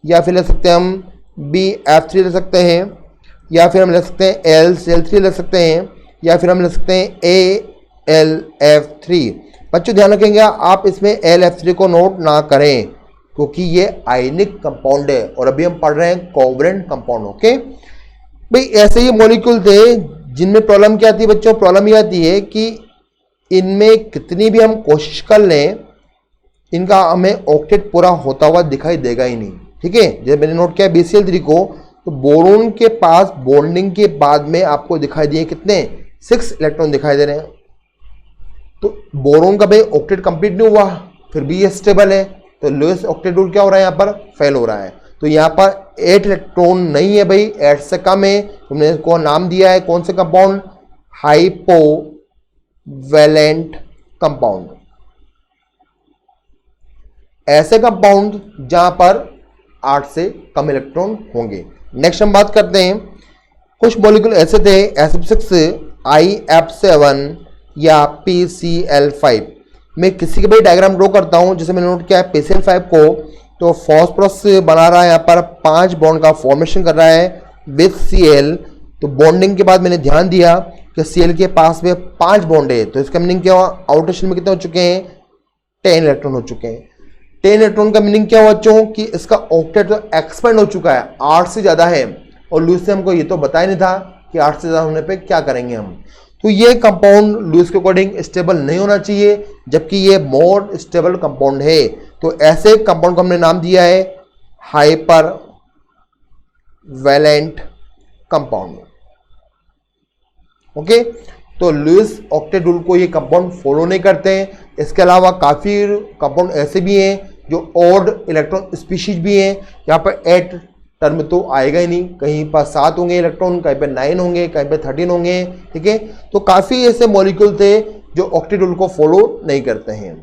या फिर ले सकते हैं हम BF3 ले सकते हैं, या फिर हम ले सकते हैं AlCl3 ले सकते हैं, या फिर हम ले सकते हैं AlF3। बच्चों ध्यान रखेंगे आप इसमें AlF3 को नोट ना करें क्योंकि ये आयनिक कंपाउंड है और अभी हम पढ़ रहे हैं कोवलेंट कंपाउंड। ओके भाई, ऐसे ही मॉलिक्यूल थे जिनमें प्रॉब्लम क्या आती है बच्चों, प्रॉब्लम ये आती है कि इनमें कितनी भी हम कोशिश कर लें इनका हमें ऑक्टेट पूरा होता हुआ दिखाई देगा ही नहीं, ठीक है। जैसे मैंने नोट किया BCl3 को, तो बोरोन के पास बॉन्डिंग के बाद में आपको दिखाई दिए कितने, 6 इलेक्ट्रॉन दिखाई दे रहे हैं। तो बोरोन का भाई ऑक्टेट कंप्लीट नहीं हुआ, फिर भी ये स्टेबल है, तो लोएस्ट ऑक्टेट रूल क्या हो रहा है, यहाँ पर फेल हो रहा है। तो यहाँ पर 8 इलेक्ट्रॉन नहीं है भाई, 8 से कम है। तुमने इसको नाम दिया है कौन से कंपाउंड, हाइपोवैलेंट कंपाउंड। ऐसे कंपाउंड जहां पर 8 से कम इलेक्ट्रॉन होंगे। नेक्स्ट हम बात करते हैं, कुछ मॉलिक्यूल ऐसे थे SF6, IF7 या PCl5। मैं किसी के भी डायग्राम ड्रॉ करता हूं, जैसे मैंने नोट किया है PCl5 को, तो फॉस्फोरस बना रहा है यहाँ पर 5 बॉन्ड का फॉर्मेशन कर रहा है विथ Cl। तो बॉन्डिंग के बाद मैंने ध्यान दिया कि Cl के पास में 5 बॉन्ड है, तो इसका मीनिंग क्या हुआ, आउटर शेल में कितने हो चुके हैं, 10 इलेक्ट्रॉन हो चुके हैं। 10 इलेक्ट्रॉन का मीनिंग क्या हुआ बच्चों कि इसका ऑक्टेट तो एक्सपेंड हो चुका है, 8 से ज्यादा है, और लुईस ने हमको ये तो बताया नहीं था कि 8 से ज्यादा होने पे क्या करेंगे हम। तो ये कंपाउंड लुईस के अकॉर्डिंग स्टेबल नहीं होना चाहिए, जबकि ये मोर स्टेबल कंपाउंड है। तो ऐसे कंपाउंड को हमने नाम दिया है हाइपर वैलेंट कंपाउंड। ओके, तो लुईस ऑक्टेट रूल को ये कंपाउंड फॉलो नहीं करते हैं। इसके अलावा काफी कंपाउंड ऐसे भी हैं जो ऑड इलेक्ट्रॉन स्पीशीज भी हैं। यहाँ पर 8 टर्म तो आएगा ही नहीं, कहीं पर 7 होंगे इलेक्ट्रॉन, कहीं पे 9 होंगे, कहीं पे 13 होंगे। ठीक है, तो काफी ऐसे मॉलिक्यूल थे जो ऑक्टेट रूल को फॉलो नहीं करते हैं।